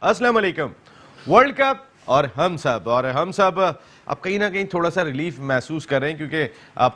अस्सलाम वालेकुम। World cup और हम सब अब कहीं ना कहीं थोड़ा सा रिलीफ महसूस कर रहे हैं, क्योंकि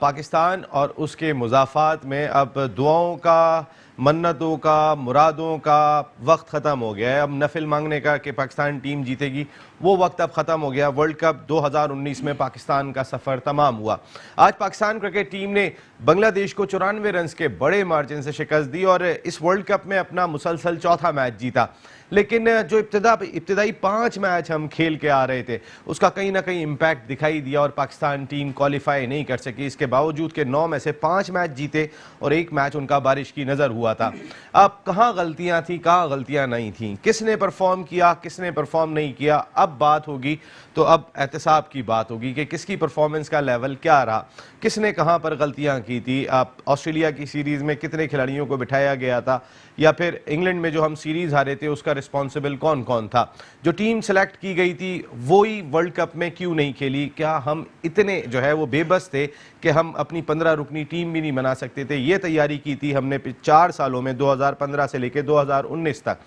पाकिस्तान और उसके मुज़ाफ़ात में अब दुआओं का, मन्नतों का, मुरादों का वक्त ख़त्म हो गया है। अब नफिल मांगने का कि पाकिस्तान टीम जीतेगी, वो वक्त अब ख़त्म हो गया। वर्ल्ड कप 2019 में पाकिस्तान का सफ़र तमाम हुआ। आज पाकिस्तान क्रिकेट टीम ने बांग्लादेश को 94 रन के बड़े मार्जिन से शिकस्त दी और इस वर्ल्ड कप में अपना मुसलसल चौथा मैच जीता। लेकिन जो इब्तिदाई 5 मैच हम खेल के आ रहे थे, उसका कहीं ना कहीं इम्पैक्ट दिखाई दिया और पाकिस्तान टीम क्वालिफाई नहीं कर सकी। इसके बावजूद के 9 में से 5 मैच जीते और 1 मैच उनका बारिश की नज़र हुआ था। अब कहाँ गलतियाँ थी, कहाँ गलतियाँ नहीं थी, किसने परफॉर्म किया, किसने परफॉर्म नहीं किया, अब बात होगी। तो अब एहतसाब की बात होगी कि किसकी परफॉर्मेंस का लेवल क्या रहा, किसने कहाँ पर गलतियाँ की थी। अब ऑस्ट्रेलिया की सीरीज़ में कितने खिलाड़ियों को बिठाया गया था, या फिर इंग्लैंड में जो हम सीरीज़ हारे थे उसका रिस्पॉन्सिबल कौन कौन था। जो टीम सेलेक्ट की गई थी वही वर्ल्ड कप में क्यों नहीं खेली। क्या हम इतने जो है वो बेबस थे कि हम अपनी 15 रुकनी टीम भी नहीं बना सकते थे। ये तैयारी की थी हमने 4 सालों में, 2015 से लेकर 2019 तक।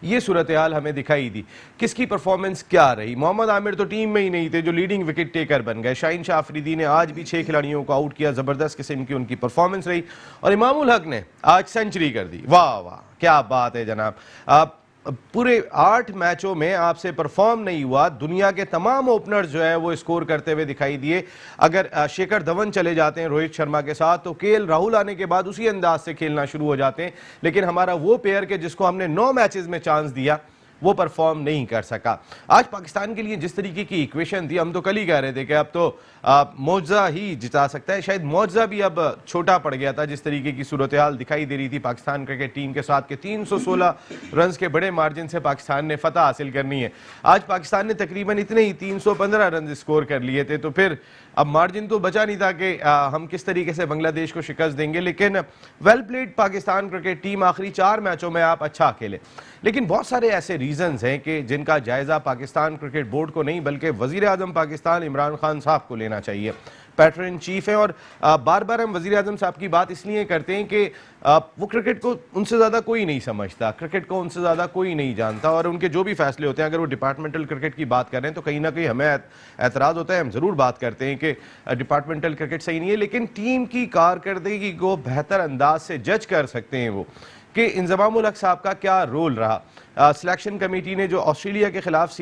ये सूरत हाल हमें दिखाई दी। किसकी परफॉर्मेंस क्या रही। मोहम्मद आमिर तो टीम में ही नहीं थे, जो लीडिंग विकेट टेकर बन गए। शाहीन शाह अफरीदी ने आज भी 6 खिलाड़ियों को आउट किया, ज़बरदस्त किस्म की उनकी परफॉर्मेंस रही। और इमाम उल हक ने आज सेंचुरी कर दी। वाह वाह, क्या बात है जनाब। आप पूरे 8 मैचों में आपसे परफॉर्म नहीं हुआ। दुनिया के तमाम ओपनर्स जो है वो स्कोर करते हुए दिखाई दिए। अगर शिखर धवन चले जाते हैं रोहित शर्मा के साथ, तो केएल राहुल आने के बाद उसी अंदाज से खेलना शुरू हो जाते हैं। लेकिन हमारा वो प्लेयर के जिसको हमने 9 मैचेस में चांस दिया, वो परफॉर्म नहीं कर सका। आज पाकिस्तान के लिए जिस तरीके की इक्वेशन थी, हम तो कल ही कह रहे थे कि अब तो मौजा ही जिता सकता है। शायद मौजा भी अब छोटा पड़ गया था, जिस तरीके की सूरत हाल दिखाई दे रही थी पाकिस्तान क्रिकेट टीम के साथ के 316 रन के बड़े मार्जिन से पाकिस्तान ने फतह हासिल करनी है। आज पाकिस्तान ने तकरीबन इतने ही 315 रन स्कोर कर लिए थे, तो फिर अब मार्जिन तो बचा नहीं था कि हम किस तरीके से बांग्लादेश को शिकस्त देंगे। लेकिन well played Pakistan cricket team, आखिरी 4 मैचों में आप अच्छा खेले। लेकिन बहुत सारे ऐसे रीजंस हैं कि जिनका जायजा पाकिस्तान क्रिकेट बोर्ड को नहीं बल्कि वजीर आजम पाकिस्तान इमरान खान साहब को लेना चाहिए। पैटर्न इन चीफ है और बार बार हम वजीर आजम साहब की बात इसलिए करते हैं कि वो क्रिकेट को उनसे ज़्यादा कोई नहीं समझता, क्रिकेट को उनसे ज़्यादा कोई नहीं जानता, और उनके जो भी फैसले होते हैं, अगर वो डिपार्टमेंटल क्रिकेट की बात कर रहे हैं तो कहीं ना कहीं हमें एतराज़ होता है। हम ज़रूर बात करते हैं कि डिपार्टमेंटल क्रिकेट सही नहीं है, लेकिन टीम की कारकर्दगी को बेहतर अंदाज से जज कर सकते हैं वो कि इंज़माम उल हक साहब का क्या रोल रहा। सिलेक्शन कमेटी ने जो ऑस्ट्रेलिया के खिलाफ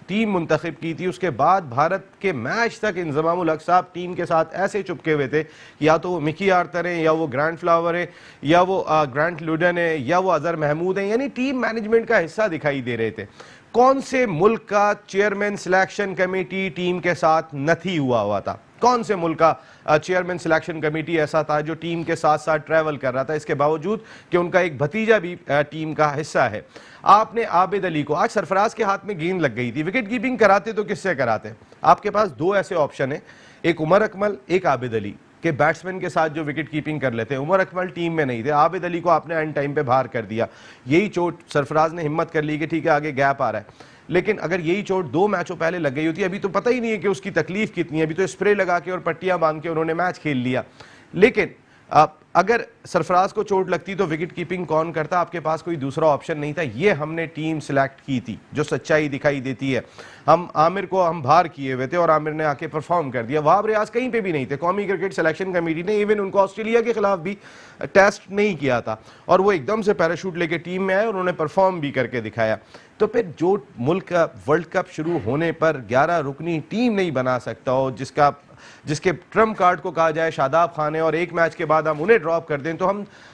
टीम मुंतखब की थी, उसके बाद भारत के मैच तक इंज़माम उल हक साहब टीम के साथ ऐसे चुपके हुए थे, या तो वो मिकी आर्थर हैं, या वो ग्रांट फ्लावर है, या वो ग्रांट लुडन है, या वो अजहर महमूद हैं। यानी टीम मैनेजमेंट का हिस्सा दिखाई दे रहे थे। कौन से मुल्क का चेयरमैन सिलेक्शन कमेटी टीम के साथ नहीं हुआ था? कौन से मुल्क का चेयरमैन सिलेक्शन कमेटी ऐसा था जो टीम के साथ साथ ट्रैवल कर रहा था, इसके बावजूद कि उनका एक भतीजा भी टीम का हिस्सा है? आपने आबिद अली को, आज सरफराज के हाथ में गेंद लग गई थी, विकेट कीपिंग कराते तो किससे कराते? आपके पास 2 ऐसे ऑप्शन है, एक उमर अकमल, एक आबिद अली के बैट्समैन के साथ जो विकेट कीपिंग कर लेते हैं। उमर अकमल टीम में नहीं थे, आबिद अली को आपने एंड टाइम पे बाहर कर दिया। यही चोट सरफराज ने हिम्मत कर ली कि ठीक है आगे गैप आ रहा है, लेकिन अगर यही चोट 2 मैचों पहले लग गई होती, अभी तो पता ही नहीं है कि उसकी तकलीफ कितनी है, अभी तो स्प्रे लगा के और पट्टियां बांध के उन्होंने मैच खेल लिया। लेकिन अगर सरफराज को चोट लगती तो विकेट कीपिंग कौन करता? आपके पास कोई दूसरा ऑप्शन नहीं था। ये हमने टीम सिलेक्ट की थी, जो सच्चाई दिखाई देती है। हम आमिर को हम बाहर किए हुए थे और आमिर ने आके परफॉर्म कर दिया। वहाब रियाज कहीं पे भी नहीं थे। कौमी क्रिकेट सिलेक्शन कमेटी ने इवन उनको ऑस्ट्रेलिया के खिलाफ भी टेस्ट नहीं किया था, और वो एकदम से पैराशूट लेके टीम में आए और उन्होंने परफॉर्म भी करके दिखाया। तो फिर जो मुल्क का वर्ल्ड कप शुरू होने पर 11 रुकनी टीम नहीं बना सकता हो, जिसके ट्रम्प कार्ड को कहा जाए शादाब खान है, और 1 मैच के बाद हम उन्हें ड्रॉप कर दें, तो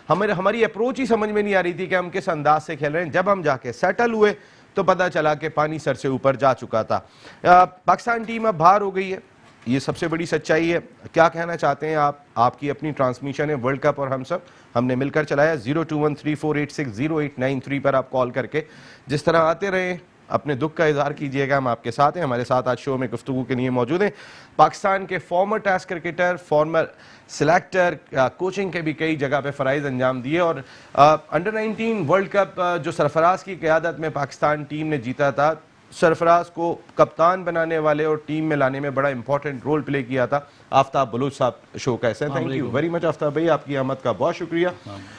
हमारी अप्रोच ही समझ में नहीं आ रही थी कि हम किस अंदाज से खेल रहे हैं। जब हम जाके सेटल हुए तो पता चला कि पानी सर से ऊपर जा चुका था। पाकिस्तान टीम अब बाहर हो गई है, ये सबसे बड़ी सच्चाई है। क्या कहना चाहते हैं आप? आपकी अपनी ट्रांसमिशन है वर्ल्ड कप और हम सब, हमने मिलकर चलाया। 0213486089 पर आप कॉल करके जिस तरह आते रहे अपने दुख का इजहार कीजिएगा, हम आपके साथ हैं। हमारे साथ आज शो में गुफ्तगू के लिए मौजूद हैं पाकिस्तान के former test cricketer, former selector, coaching के भी कई जगह पे फ़राइज़ अंजाम दिए, और अंडर 19 वर्ल्ड कप जो सरफराज की क़यादत में पाकिस्तान टीम ने जीता था, सरफराज को कप्तान बनाने वाले और टीम में लाने में बड़ा इंपॉर्टेंट रोल प्ले किया था आफ्ताब बलूच साहब शो का ऐसा। Thank you very much Aftab भाई, आपकी आमद का बहुत शुक्रिया।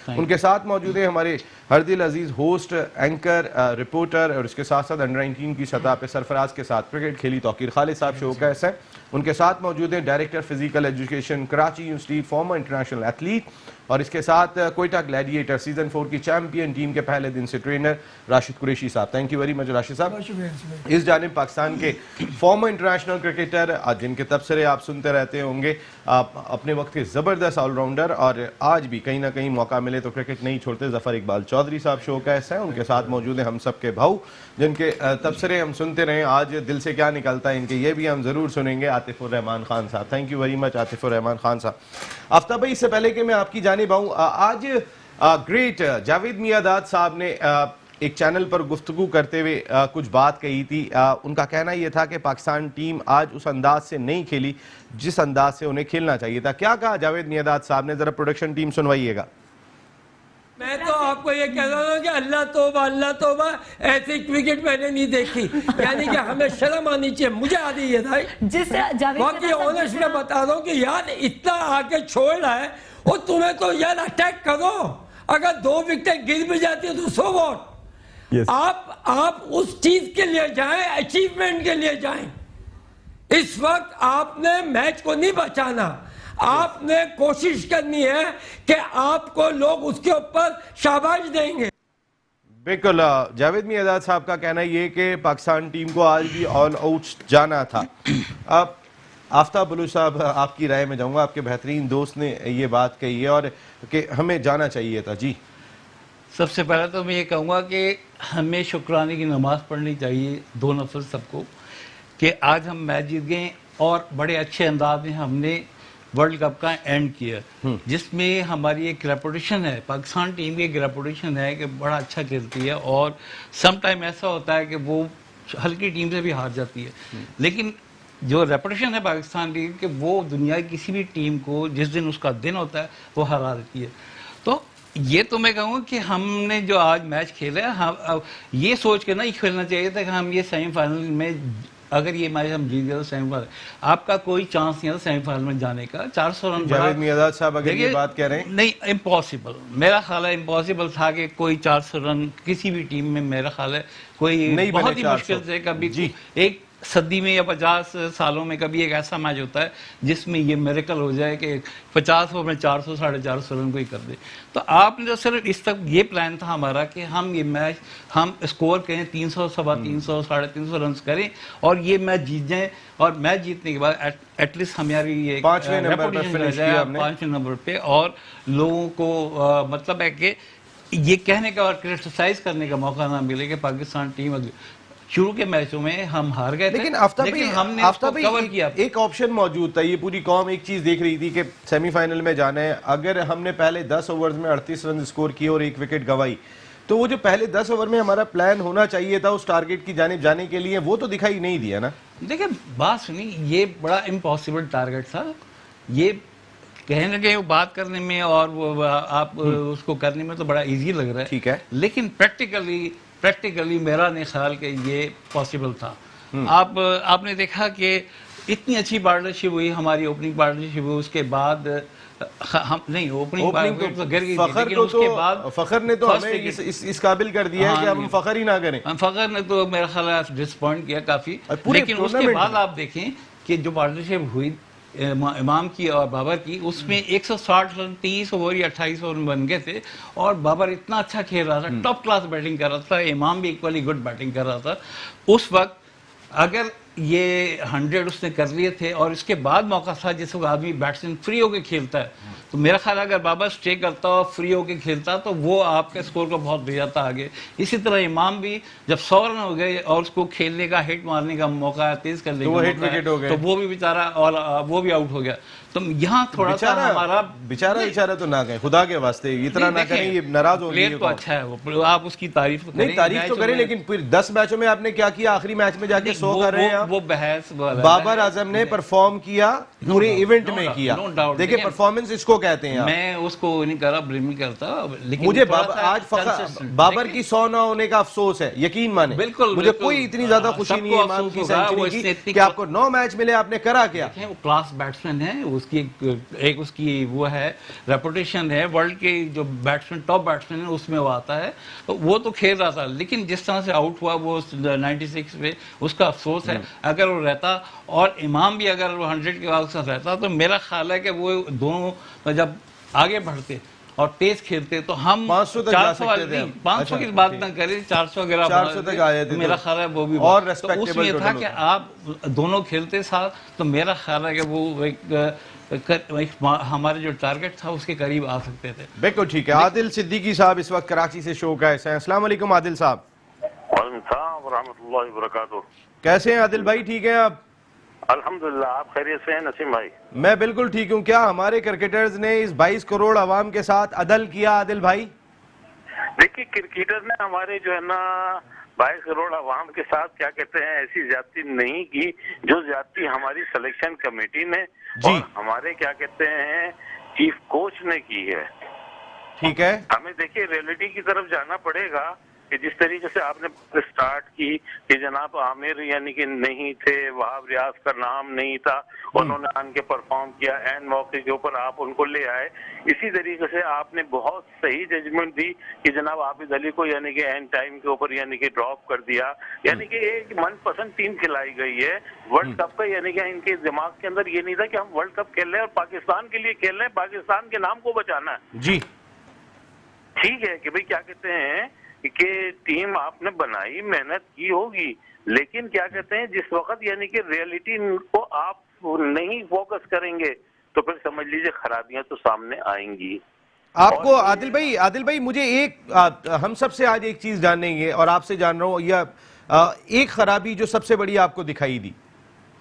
उनके साथ मौजूद है हमारे हरदिल अजीज होस्ट, एंकर, रिपोर्टर और इसके साथ साथ अंडर 19 की सतह पे सरफराज के साथ क्रिकेट खेली तौकीर खालिद साहब शो का ऐसा। उनके साथ मौजूद हैं director physical education Karachi university, farmer international athlete और इसके साथ कोयटा ग्लैडिएटर सीजन 4 की चैंपियन टीम के पहले दिन से ट्रेनर राशिद कुरैशी साहब। Thank you very much Rashid साहब। इस जानिब पाकिस्तान के फॉर्मर इंटरनेशनल क्रिकेटर जिनके तबसरे आप सुनते रहते होंगे, आप अपने वक्त के ज़बरदस्त ऑलराउंडर और आज भी कहीं ना कहीं मौका मिले तो क्रिकेट नहीं छोड़ते, ज़फ़र इकबाल चौधरी साहब शो का ऐसा है। उनके साथ मौजूद हैं हम सब के भाऊ जिनके तबसरे हम सुनते रहे, आज दिल से क्या निकलता है इनके ये भी हम ज़रूर सुनेंगे, आतिफ़ुर रहमान खान साहब। Thank you very much Atifur Rahman Khan साहब। आफ्ताब भाई, इससे पहले कि मैं आपकी जानिब आऊँ, आज ग्रेट जावेद मियादाद साहब ने एक चैनल पर गुफ्तगू करते हुए कुछ बात कही थी। उनका कहना यह था कि पाकिस्तान टीम आज उस अंदाज से नहीं खेली जिस अंदाज से उन्हें खेलना चाहिए था। क्या कहा जावेद मियादाद साहब ने, जरा प्रोडक्शन टीम सुनवाइएगा। मैं तो आपको ये कह रहा हूँ कि अल्लाह तौबा ऐसी विकेट मैंने नहीं देखी, यानी कि हमें शर्म आनी चाहिए। मुझे आ रही है बाकी ऑनेस्ट में बता रहा हूँ कि यार इतना आगे छोड़ रहा है और तुम्हें तो यार अटैक करो, अगर 2 विकेट गिर भी जाती है तो सो व्हाट। आप उस चीज के लिए जाएं, अचीवमेंट के लिए जाएं। इस वक्त आपने मैच को नहीं बचाना, आपने कोशिश करनी है कि आपको लोग उसके ऊपर शाबाश देंगे। बिल्कुल, जावेद मियादाद साहब का कहना ये कि पाकिस्तान टीम को आज भी ऑल आउट जाना था। अब आफ्ताब बलूच साहब, आपकी राय में जाऊंगा, आपके बेहतरीन दोस्त ने ये बात कही है और कि हमें जाना चाहिए था। जी, सबसे पहले तो मैं ये कहूँगा कि हमें शुक्राने की नमाज़ पढ़नी चाहिए दो नफल सबको कि आज हम मैच जीत गए और बड़े अच्छे अंदाज में हमने वर्ल्ड कप का एंड किया, जिसमें हमारी एक रेपुटेशन है, पाकिस्तान टीम की एक रेपुटेशन है कि बड़ा अच्छा खेलती है और सम टाइम ऐसा होता है कि वो हल्की टीम से भी हार जाती है, लेकिन जो रेपुटेशन है पाकिस्तान टीम कि वो दुनिया की किसी भी टीम को जिस दिन उसका दिन होता है वो हरा देती है। तो ये तो मैं कहूँ कि हमने जो आज मैच खेला है, हम ये सोच के नहीं खेलना चाहिए था कि हम ये सेमीफाइनल में, अगर ये मैच हम जीत गए तो सेमीफाइनल, आपका कोई चांस नहीं था सेमीफाइनल में जाने का। 400 रन जावेद मियादाद साहब अगर ये बात कह रहे हैं, नहीं, इम्पॉसिबल, मेरा ख्याल है इम्पॉसिबल था कि कोई 400 रन किसी भी टीम में, मेरा ख्याल है कोई बहुत ही मुश्किल से कभी एक सदी में या 50 सालों में कभी एक ऐसा मैच होता है जिसमें ये मिरेकल हो जाए कि 50 ओवर में 400 साढ़े 400 रन को ही कर दे। तो आपने तो सिर्फ इस तक ये प्लान था हमारा कि हम ये मैच हम स्कोर करें 300 सवा 300 साढ़े 300 रन करें और ये मैच जीत जाएं, और मैच जीतने के बाद एटलीस्ट हमारी ये 5वें नंबर पे और लोगों को मतलब है कि ये कहने का और क्रिटिसाइज करने का मौका ना मिले कि पाकिस्तान टीम शुरू के मैचों में हम हार गए थे, लेकिन हमने उसको कवर किया। एक ऑप्शन मौजूद था, ये पूरी कौम एक चीज देख रही थी कि सेमीफाइनल में जाना है। अगर हमने पहले 10 ओवर्स में 38 रन स्कोर किए और 1 विकेट गंवाई, तो वो जो पहले 10 ओवर में हमारा प्लान होना चाहिए था उस टारगेट की जानिब जाने के लिए, वो तो दिखाई नहीं दिया ना। देखिए बात सुनी, ये बड़ा इम्पॉसिबल टारगेट था, ये कहने के बात करने में और वो आप उसको करने में तो बड़ा इजी लग रहा है, ठीक है, लेकिन प्रैक्टिकली मेरा नहीं ख्याल कि ये पॉसिबल था। आपने देखा कि इतनी अच्छी पार्टनरशिप हुई, हमारी ओपनिंग पार्टनरशिप हुई, उसके बाद हम नहीं ओपनिंग तो गिर गई, लेकिन उसके बाद फखर ने तो हमें इस काबिल कर दिया है कि हम फखर ही ना करें। फखर ने तो मेरा ख्याल है डिसअपॉइंट किया काफी, लेकिन उसके बाद आप देखें कि जो पार्टनरशिप हुई इमाम की और बाबर की, उसमें 160 रन 30 ओवर या 28 ओवर में बन गए थे और बाबर इतना अच्छा खेल रहा था, टॉप क्लास बैटिंग कर रहा था, इमाम भी इक्वली गुड बैटिंग कर रहा था उस वक्त। अगर ये 100 उसने कर लिए थे और इसके बाद मौका था जिस वक्त आदमी बैट्समैन फ्री होकर खेलता है, तो मेरा ख्याल अगर बाबर स्टे करता और फ्री होकर खेलता तो वो आपके स्कोर को बहुत ले जाता आगे। इसी तरह इमाम भी जब 100 रन हो गए और उसको खेलने का, हिट मारने का मौका, तेज करने का मौका, तो वो भी बेचारा और वो भी आउट हो गया। तो यहाँ थोड़ा सा हमारा बेचारा तो ना गए, खुदा के वास्ते इतना ना करें, ये नाराज हो प्लेयर तो अच्छा है वो, आप उसकी तारीफ तो करें, तारीफ तो करें, लेकिन फिर 10 मैचों में आपने क्या किया, आखिरी मैच में जाके 100 कर रहे हैं। وہ بحث بابر اعظم نے پرفارم کیا پورے ایونٹ میں کیا. دیکھیں پرفارمنس اس کو کہتے ہیں. میں اس کو نہیں کر رہا بلیم نہیں کرتا, لیکن مجھے آج فخر بابر کی 100 نہ ہونے کا افسوس ہے, یقین مانیں. بالکل مجھے کوئی اتنی زیادہ خوشی نہیں ہے امام کی سینچری کی کہ آپ کو 9 میچ ملے, آپ نے کرا کیا. وہ کلاس بیٹسمین ہے, اس کی ایک اس کی وہ ہے ریپوٹیشن ہے, ورلڈ کے جو بیٹسمین ٹاپ بیٹسمین ہے اس میں وہ آتا ہے. وہ تو کھیل رہا تھا, لیکن جس طرح سے آؤٹ ہوا وہ 96 میں, اس کا افسوس ہے. اگر وہ رہتا اور امام بھی اگر وہ 100 کے بعد رہتا تو میرا خیال ہے کہ وہ دونوں جب آگے بڑھتے اور تیز کھیلتے تو ہم 500 کی بات نہ کریں, 400 تک آئے تھے. میرا خیال ہے وہ بھی اور اس میں تھا کہ آپ دونوں کھیلتے ساتھ, تو میرا خیال ہے کہ وہ ایک ہمارے جو ٹارگٹ تھا اس کے قریب آ سکتے تھے. بالکل ٹھیک ہے. عادل صدیقی صاحب اس وقت کراچی سے شو کا حصہ ہیں. السلام علیکم عادل صاحب. وعلیکم السلام ورحمۃ اللہ وبرکاتہ. کیسے ہیں عادل بھائی, ٹھیک ہیں آپ؟ الحمدللہ, آپ خیریت سے ہیں نسیم بھائی؟ میں بالکل ٹھیک ہوں. کیا ہمارے کرکٹرز نے اس 22 کروڑ عوام کے ساتھ عدل کیا عادل بھائی؟ دیکھیے کرکٹر نے ہمارے جو ہے نا 22 کروڑ عوام کے ساتھ کیا کہتے ہیں ایسی زیادتی نہیں کی جو زیادتی ہماری سلیکشن کمیٹی نے اور ہمارے کیا کہتے ہیں چیف کوچ نے کی ہے. ٹھیک ہے, ہمیں دیکھیے ریئلٹی کی طرف جانا پڑے گا کہ جس طریقے سے آپ نے سٹارٹ کی کہ جناب عامر یعنی کہ نہیں تھے, وہاب ریاض کا نام نہیں تھا, انہوں نے آن کے پرفارم کیا, اینڈ موقع کے اوپر آپ ان کو لے آئے. اسی طریقے سے آپ نے بہت صحیح ججمنٹ دی کہ جناب عابد علی کو یعنی کہ اینڈ ٹائم کے اوپر یعنی کہ ڈراپ کر دیا. یعنی کہ ایک من پسند ٹیم کھلائی گئی ہے ورلڈ کپ کا. یعنی کہ ان کے دماغ کے اندر یہ نہیں تھا کہ ہم ورلڈ کپ کھیل رہے ہیں اور پاکستان کے لیے کھیل رہے ہیں, پاکستان کے نام کو بچانا ہے. جی ٹھیک ہے کہ بھئی کیا کہتے ہیں کہ ٹیم آپ نے بنائی, محنت کی ہوگی, لیکن کیا کہتے ہیں جس وقت یعنی کہ ریئلٹی کو آپ نہیں فوکس کریں گے تو پھر سمجھ لیجئے خرابیاں تو سامنے آئیں گی. آپ کو عادل بھائی مجھے ہم سب سے آج ایک چیز جانیں گے اور آپ سے جان رہا ہوں, یا ایک خرابی جو سب سے بڑی آپ کو دکھائی دی.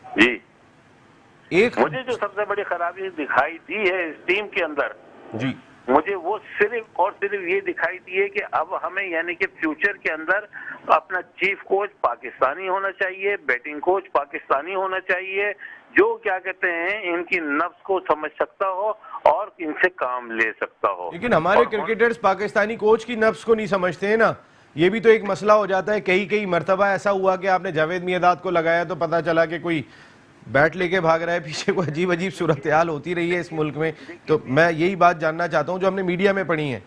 جی مجھے جو سب سے بڑی خرابی دکھائی دی ہے اس ٹیم کے اندر, جی مجھے وہ صرف اور صرف یہ دکھائی دی ہے کہ اب ہمیں یعنی کہ فیوچر کے اندر اپنا چیف کوچ پاکستانی ہونا چاہیے, بیٹنگ کوچ پاکستانی ہونا چاہیے, جو کیا کہتے ہیں ان کی نفس کو سمجھ سکتا ہو اور ان سے کام لے سکتا ہو. لیکن ہمارے کرکٹرز پاکستانی کوچ کی نفس کو نہیں سمجھتے ہیں نا, یہ بھی تو ایک مسئلہ ہو جاتا ہے. کئی مرتبہ ایسا ہوا کہ آپ نے جاوید میرداد کو لگایا تو پتہ چلا کہ کوئی بیٹ لے کے بھاگ رہا ہے پیچھے, کوئی عجیب صورتحال ہوتی رہی ہے اس ملک میں. تو میں یہی بات جاننا چاہتا ہوں جو ہم نے میڈیا میں پڑھی ہیں.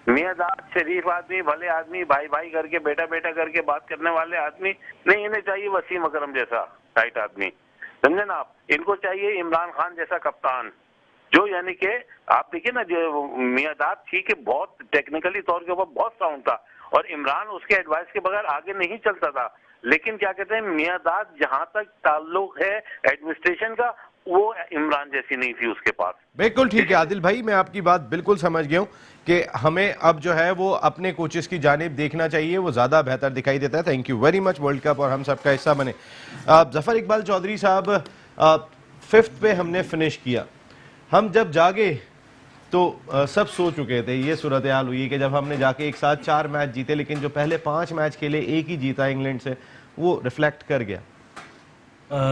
میرداد شریف آدمی, بھلے آدمی, بھائی بھائی کر کے بیٹا بیٹا کر کے بات کرنے والے آدمی نہیں, انہیں چاہیے وسیم اکرم جیسا ٹائٹ آدمی, سمجھے نا آپ. ان کو چاہیے عمران خان جیسا کپتان, جو یعنی کہ آپ دیکھیے نا جو میرداد ٹھیک ہے بہت ٹیکنیکلی طور کے اوپر بہت ساؤنڈ تھا اور عمران اس کے ایڈوائس کے بغیر آگے نہیں چلتا تھا, لیکن کیا کہتے ہیں میرداد جہاں تک تعلق ہے ایڈمنسٹریشن کا وہ عمران جیسی نہیں تھی اس کے پاس. بالکل ٹھیک ہے عادل بھائی, میں آپ کی بات بالکل سمجھ گیا ہوں کہ ہمیں اب جو ہے وہ اپنے کوچز کی جانب دیکھنا چاہیے, وہ زیادہ بہتر دکھائی دیتا ہے. Thank you very much. World cup اور ہم سب کا حصہ بنے. ظفر اقبال چودھری صاحب, 5th پہ ہم نے فنش کیا. ہم جب جاگے تو سب سو چکے تھے. یہ صورتحال ہوئی کہ جب ہم نے جا کے ایک ساتھ 4 میچ جیتے, لیکن جو پہلے 5 میچ کھیلے ایک ہی جیتا انگلینڈ سے, وہ ریفلیکٹ کر گیا.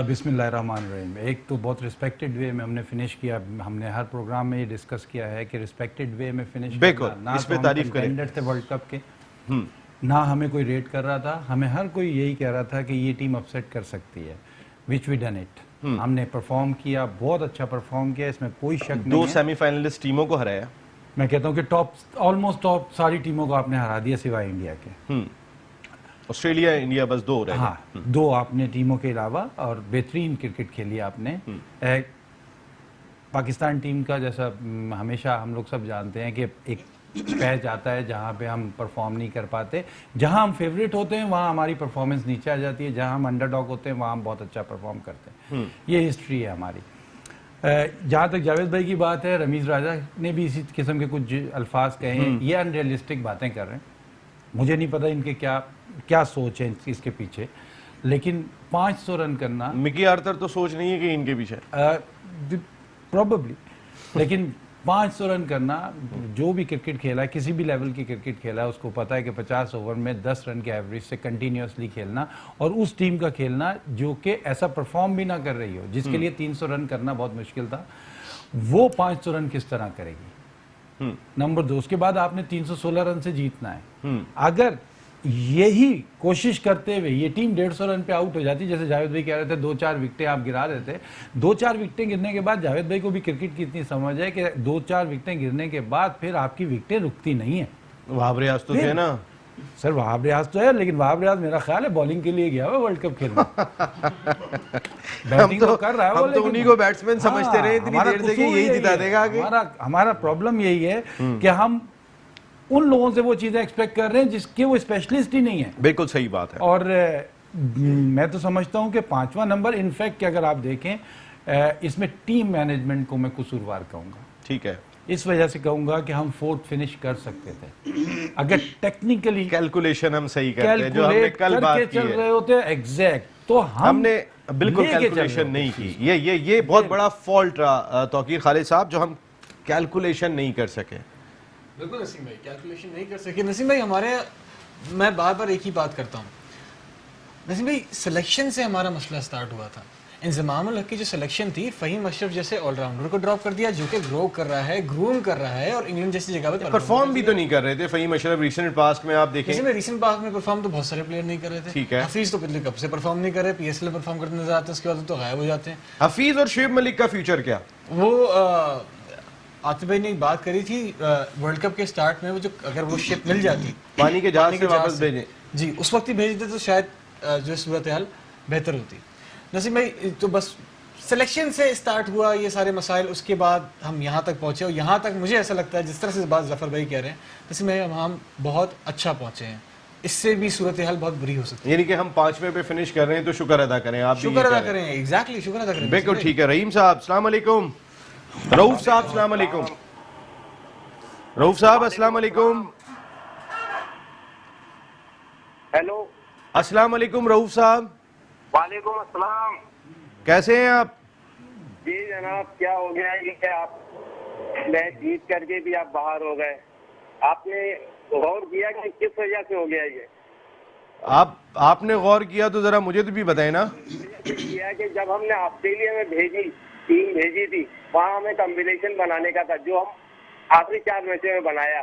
بسم اللہ الرحمن الرحیم. ایک تو بہت رسپیکٹڈ وے میں ہم نے فنش کیا. ہم نے ہر پروگرام میں یہ ڈسکس کیا ہے کہ رسپیکٹڈ وے میں فنش کرنا, اس پہ تعریف کریں. تھے ورلڈ کپ کے, نہ ہمیں کوئی ریٹ کر رہا تھا, ہمیں ہر کوئی یہی کہہ رہا تھا کہ یہ ٹیم اپسیٹ کر سکتی ہے, وچ وی ڈن اٹ. ہم نے پرفارم کیا, بہت اچھا پرفارم کیا, اس میں کوئی شک نہیں. 2 سیمی فائنلسٹ ٹیموں کو ہرایا. میں کہتا ہوں کہ آلموسٹ ٹاپ ساری ٹیموں کو آپ نے ہرا دیا سوائے انڈیا کے. آسٹریلیا انڈیا بس 2 رہے. ہاں 2 آپ نے ٹیموں کے علاوہ, اور بہترین کرکٹ کھیلی آپ نے. پاکستان ٹیم کا جیسا ہمیشہ ہم لوگ سب جانتے ہیں کہ ایک پیچ آتا ہے جہاں پہ ہم پرفارم نہیں کر پاتے. جہاں ہم فیوریٹ ہوتے ہیں وہاں ہماری پرفارمنس نیچے آ جاتی ہے, جہاں ہم انڈر ڈاگ ہوتے ہیں وہاں ہم بہت اچھا پرفارم کرتے ہیں. یہ ہسٹری ہے ہماری. جہاں تک جاوید بھائی کی بات ہے, رمیز راجہ نے بھی اسی قسم کے کچھ الفاظ کہے ہیں. یہ ان ریئلسٹک باتیں کر رہے ہیں. مجھے نہیں پتا ان کے کیا سوچ ہے اس کے پیچھے, لیکن 500 رن کرنا, مکی آرتر تو سوچ نہیں ہے کہ ان کے پیچھے پروبیبلی, لیکن 500 रन करना, जो भी क्रिकेट खेला है, किसी भी लेवल की क्रिकेट खेला है, उसको पता है कि 50 ओवर में 10 रन के एवरेज से कंटिन्यूसली खेलना, और उस टीम का खेलना जो कि ऐसा परफॉर्म भी ना कर रही हो, जिसके लिए 300 रन करना बहुत मुश्किल था, वो 500 रन किस तरह करेगी। नंबर 2, उसके बाद आपने 316 रन से जीतना है। अगर यही कोशिश करते हुए ये टीम 150 रन पे आउट हो जाती, जैसे जावेद भाई कह रहे थे 2-4 विकेटें आप गिरा देते, 2-4 विकेटें गिरने के बाद जावेद भाई को भी क्रिकेट की इतनी समझ है कि 2-4 विकेटें गिरने के बाद फिर आपकी विकेटें रुकती नहीं है। वहाब रियाज तो थे ना सर, वहाब रियाज तो है, लेकिन वहाब रियाज मेरा ख्याल है बॉलिंग के लिए गया हुआ वर्ल्ड कप खेलने। बैटिंग तो कर रहा है वो, हम तो उन्हीं को बैट्समैन समझते रहे इतनी देर से कि यही जिता देगा आगे। हमारा प्रॉब्लम यही है कि हम उन लोगों से वो चीजें एक्सपेक्ट कर रहे हैं जिसके वो स्पेशलिस्ट ही नहीं है। बिल्कुल सही बात है। और मैं तो समझता हूं कि 5वां नंबर, इनफैक्ट कि अगर आप देखें इसमें टीम मैनेजमेंट को मैं कसूरवार कहूंगा। ठीक है, इस वजह से कहूंगा कि हम 4th फिनिश कर सकते थे अगर टेक्निकली कैलकुलेशन हम सही करते हैं, जो हमने कल बात की चल है। रहे होते एग्जैक्ट, तो हमने बिल्कुल कैलकुलेशन नहीं की। ये बहुत बड़ा फॉल्ट रहा तौकीर खालिद साहब, जो हम कैलकुलेशन नहीं कर सके। बिल्कुल नसीम भाई, कैलकुलेशन नहीं कर सके। नसीम भाई मैं बार बार एक ही बात करता हूँ, नसीम भाई सिलेक्शन से हमारा मसला स्टार्ट हुआ था। इंज़माम उल हक की जो सिलेक्शन थी, फ़हीम अशरफ जैसे ऑलराउंडर को ड्रॉप कर दिया जो कि ग्रो कर रहा है, ग्रूम कर रहा है, और इंग्लैंड जैसी जगह पे परफॉर्म भी तो नहीं कर रहे थे फ़हीम अशरफ। रिसेंट पास्ट में आप देखें, जैसे में रिसेंट पास्ट में परफॉर्म तो बहुत सारे प्लेयर नहीं कर रहे थे। ठीक है, हफीज तो पिछले कब से परफॉर्म नहीं कर रहे, पीएसएल में परफॉर्म करते नजर आते हैं, उसके बाद तो गायब हो जाते हैं। हफीज और शुएब मलिक का फ्यूचर क्या? वो आतिफ भाई ने एक बात करी थी वर्ल्ड कप के स्टार्ट में, वो जो अगर वो शिप मिल जाती पानी के जहाज से वापस भेजें जी, उस वक्त ही भेज देते तो शायद जो सूरत हाल बेहतर होती। नसीम भाई तो बस सिलेक्शन से स्टार्ट हुआ ये सारे मसाइल, उसके बाद हम यहाँ तक पहुँचे, और यहाँ तक मुझे ऐसा लगता है जिस तरह से बात जफर भाई कह रहे हैं, नसीम भाई हम बहुत अच्छा पहुँचे हैं, इससे भी सूरत हाल बहुत बुरी हो सकती है। यानी कि हम 5वें पे फिनिश कर रहे हैं तो शुक्र अदा करें। आप शुक्र अदा करें, एग्जैक्टली शुक्र अदा करें। बिल्कुल ठीक है। रहीम साहब अस्सलाम वालेकुम। रऊफ साहब अस्सलाम वालेकुम। रऊफ साहब अस्सलाम वालेकुम। हेलो, अस्सलाम वालेकुम रऊफ साहब। वालेकुम अस्सलाम। कैसे हैं आप? जी जनाब, क्या हो गया ये कि आप मैच जीत करके भी आप बाहर हो गए। आपने गौर किया कि किस वजह से हो गया ये? आपने गौर किया तो जरा मुझे तो भी बताएं ना। किया कि जब हमने ऑस्ट्रेलिया में टीम भेजी थी, वहाँ हमें कॉम्बिनेशन बनाने का था जो हम आखिरी 4 मैचों में बनाया।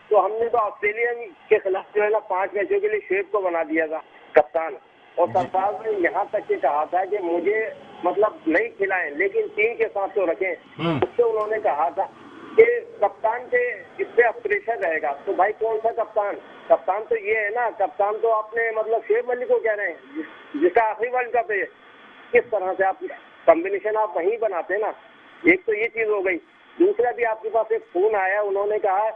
तो हमने तो ऑस्ट्रेलिया के खिलाफ जो है ना 5 मैचों के लिए शुएब को बना दिया था कप्तान, और सरफराज ने यहाँ तक के कहा था कि मुझे मतलब नहीं खिलाएं लेकिन टीम के साथ तो रखें। उससे उन्होंने कहा था कि कप्तान पे इस पे प्रेशर रहेगा। तो भाई कौन सा कप्तान? कप्तान तो ये है ना, कप्तान तो आपने मतलब शुएब मलिक को कह रहे हैं जिसका आखिरी वर्ल्ड कप है। किस तरह से आप कॉम्बिनेशन आप वहीं बनाते ना। एक तो ये चीज हो गई। दूसरा भी आपके पास एक फोन आया, उन्होंने कहा,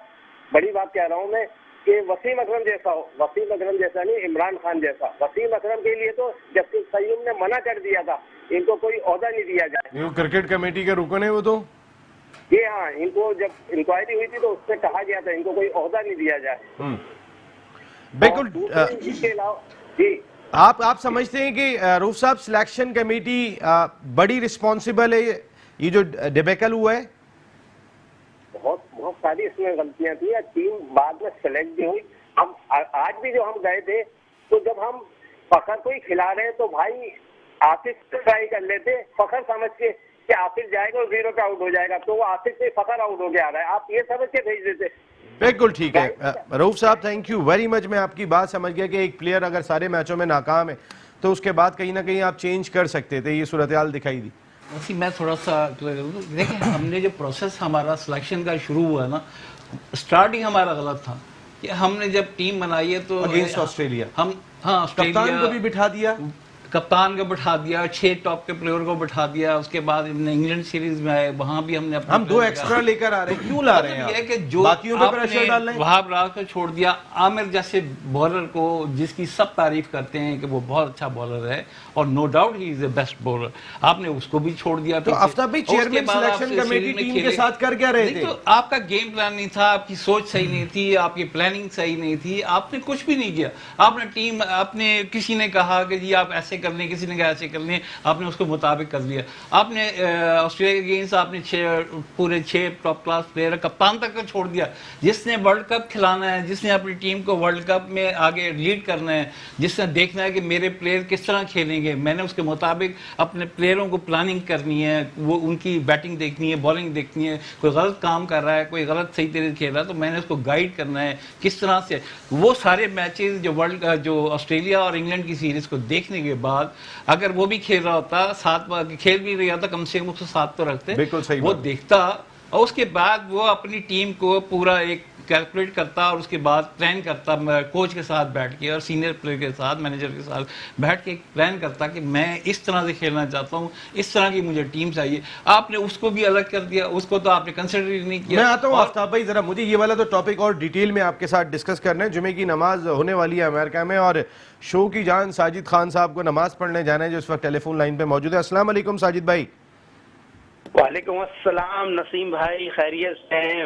बड़ी बात कह रहा हूँ मैं, कि वसीम अकरम जैसा हो। वसीम अकरम जैसा नहीं, इमरान खान जैसा। वसीम अकरम के लिए तो जस्टिस सय्यूम ने मना कर दिया था, इनको कोई ओहदा नहीं दिया जाए। वो क्रिकेट कमेटी के रुकन है वो तो। ये हाँ, इनको जब इंक्वायरी हुई थी तो उससे कहा गया था इनको कोई ओहदा नहीं दिया जाए। बिल्कुल। इसके अलावा जी आप समझते हैं कि रूफ साहब सिलेक्शन कमेटी बड़ी रिस्पॉन्सिबल है ये जो डिबेकल हुआ है? बहुत सारी इसमें गलतियां थी। टीम बाद में सेलेक्ट भी हुई। हम आज भी जो हम गए थे तो जब हम फखर को ही खिला रहे हैं तो भाई आतिफ से ट्राई कर लेते, फखर समझ के कि आतिफ जाएगा और 0 पे आउट हो जाएगा, तो वो आतिफ से फखर आउट हो गया आ रहा है, आप ये समझ के भेज देते। बिल्कुल ठीक है रऊफ साहब, थैंक यू वेरी मच। मैं आपकी बात समझ गया कि एक प्लेयर अगर सारे मैचों में नाकाम है तो उसके बाद कहीं ना कहीं आप चेंज कर सकते थे। ये सूरत हाल दिखाई दी। वैसे मैं थोड़ा सा क्लियर कर दूं। देखिए, हमने जो प्रोसेस हमारा सिलेक्शन का शुरू हुआ ना, स्टार्ट ही हमारा गलत था कि हमने जब टीम बनाई है तो अगेंस्ट ऑस्ट्रेलिया हम कप्तान को भी बिठा दिया, कप्तान को बिठा दिया, 6 टॉप के प्लेयर को बिठा दिया। उसके बाद हमने इंग्लैंड सीरीज में आए, वहां भी हमने हम 2 एक्स्ट्रा लेकर आ रहे हैं। क्यों ला रहे हैं? ये कि जो बाकियों पे प्रेशर डाल रहे हैं। वहाब राज को छोड़ दिया, आमिर जैसे बॉलर को जिसकी सब तारीफ करते हैं कि वो बहुत अच्छा बॉलर है और no doubt he is the best bowler, आपने उसको भी छोड़ दिया। तो आफ्ताब भाई चेयरमैन सिलेक्शन कमेटी टीम के साथ कर क्या रहे थे? तो आपका गेम प्लान नहीं था, आपकी सोच सही नहीं थी, आपकी प्लानिंग सही नहीं थी, आपने कुछ भी नहीं किया। आपने टीम, आपने किसी ने कहा कि जी आप ऐसे کرنے, کسی نے کہا ایسے کرنے, آپ نے اس کو مطابق کر لیا. آپ نے آسٹریلیا کے اگینسٹ آپ نے پورے 6 ٹاپ کلاس پلیئر, کپتان تک کو چھوڑ دیا, جس نے ورلڈ کپ کھلانا ہے, جس نے اپنی ٹیم کو ورلڈ کپ میں آگے لیڈ کرنا ہے, جس نے دیکھنا ہے کہ میرے پلیئر کس طرح کھیلیں گے, میں نے اس کے مطابق اپنے پلیئروں کو پلاننگ کرنی ہے, وہ ان کی بیٹنگ دیکھنی ہے, بالنگ دیکھنی ہے, کوئی غلط کام کر رہا ہے, کوئی غلط صحیح طریقے سے کھیل رہا ہے تو میں نے اس کو گائیڈ کرنا ہے کس طرح سے. وہ سارے میچز جو آسٹریلیا اور انگلینڈ کی سیریز کو دیکھنے کے بعد اگر وہ بھی کھیل رہا ہوتا, 7 کھیل بھی رہا تھا, کم سے کم 7 تو رکھتے, وہ دیکھتا اور اس کے بعد وہ اپنی ٹیم کو پورا ایک کیلکولیٹ کرتا اور اس کے بعد پلان کرتا, کوچ کے ساتھ بیٹھ کے اور سینئر پلیئر کے ساتھ, مینیجر کے ساتھ بیٹھ کے پلان کرتا کہ میں اس طرح سے کھیلنا چاہتا ہوں, اس طرح کی مجھے ٹیم چاہیے. آپ نے اس کو بھی الگ کر دیا, اس کو تو آپ نے کنسیڈر ہی نہیں کیا. میں آتا ہوں آفتاب بھائی, ذرا مجھے یہ والا تو ٹاپک اور ڈیٹیل میں آپ کے ساتھ ڈسکس کرنا ہے. جمعے کی نماز ہونے والی ہے امریکہ میں اور شو کی جان ساجد خان صاحب کو نماز پڑھنے جانا ہے جو اس وقت ٹیلی فون لائن پہ موجود ہے. السلام علیکم ساجد بھائی. وعلیکم السلام نسیم بھائی, خیریت سے ہیں؟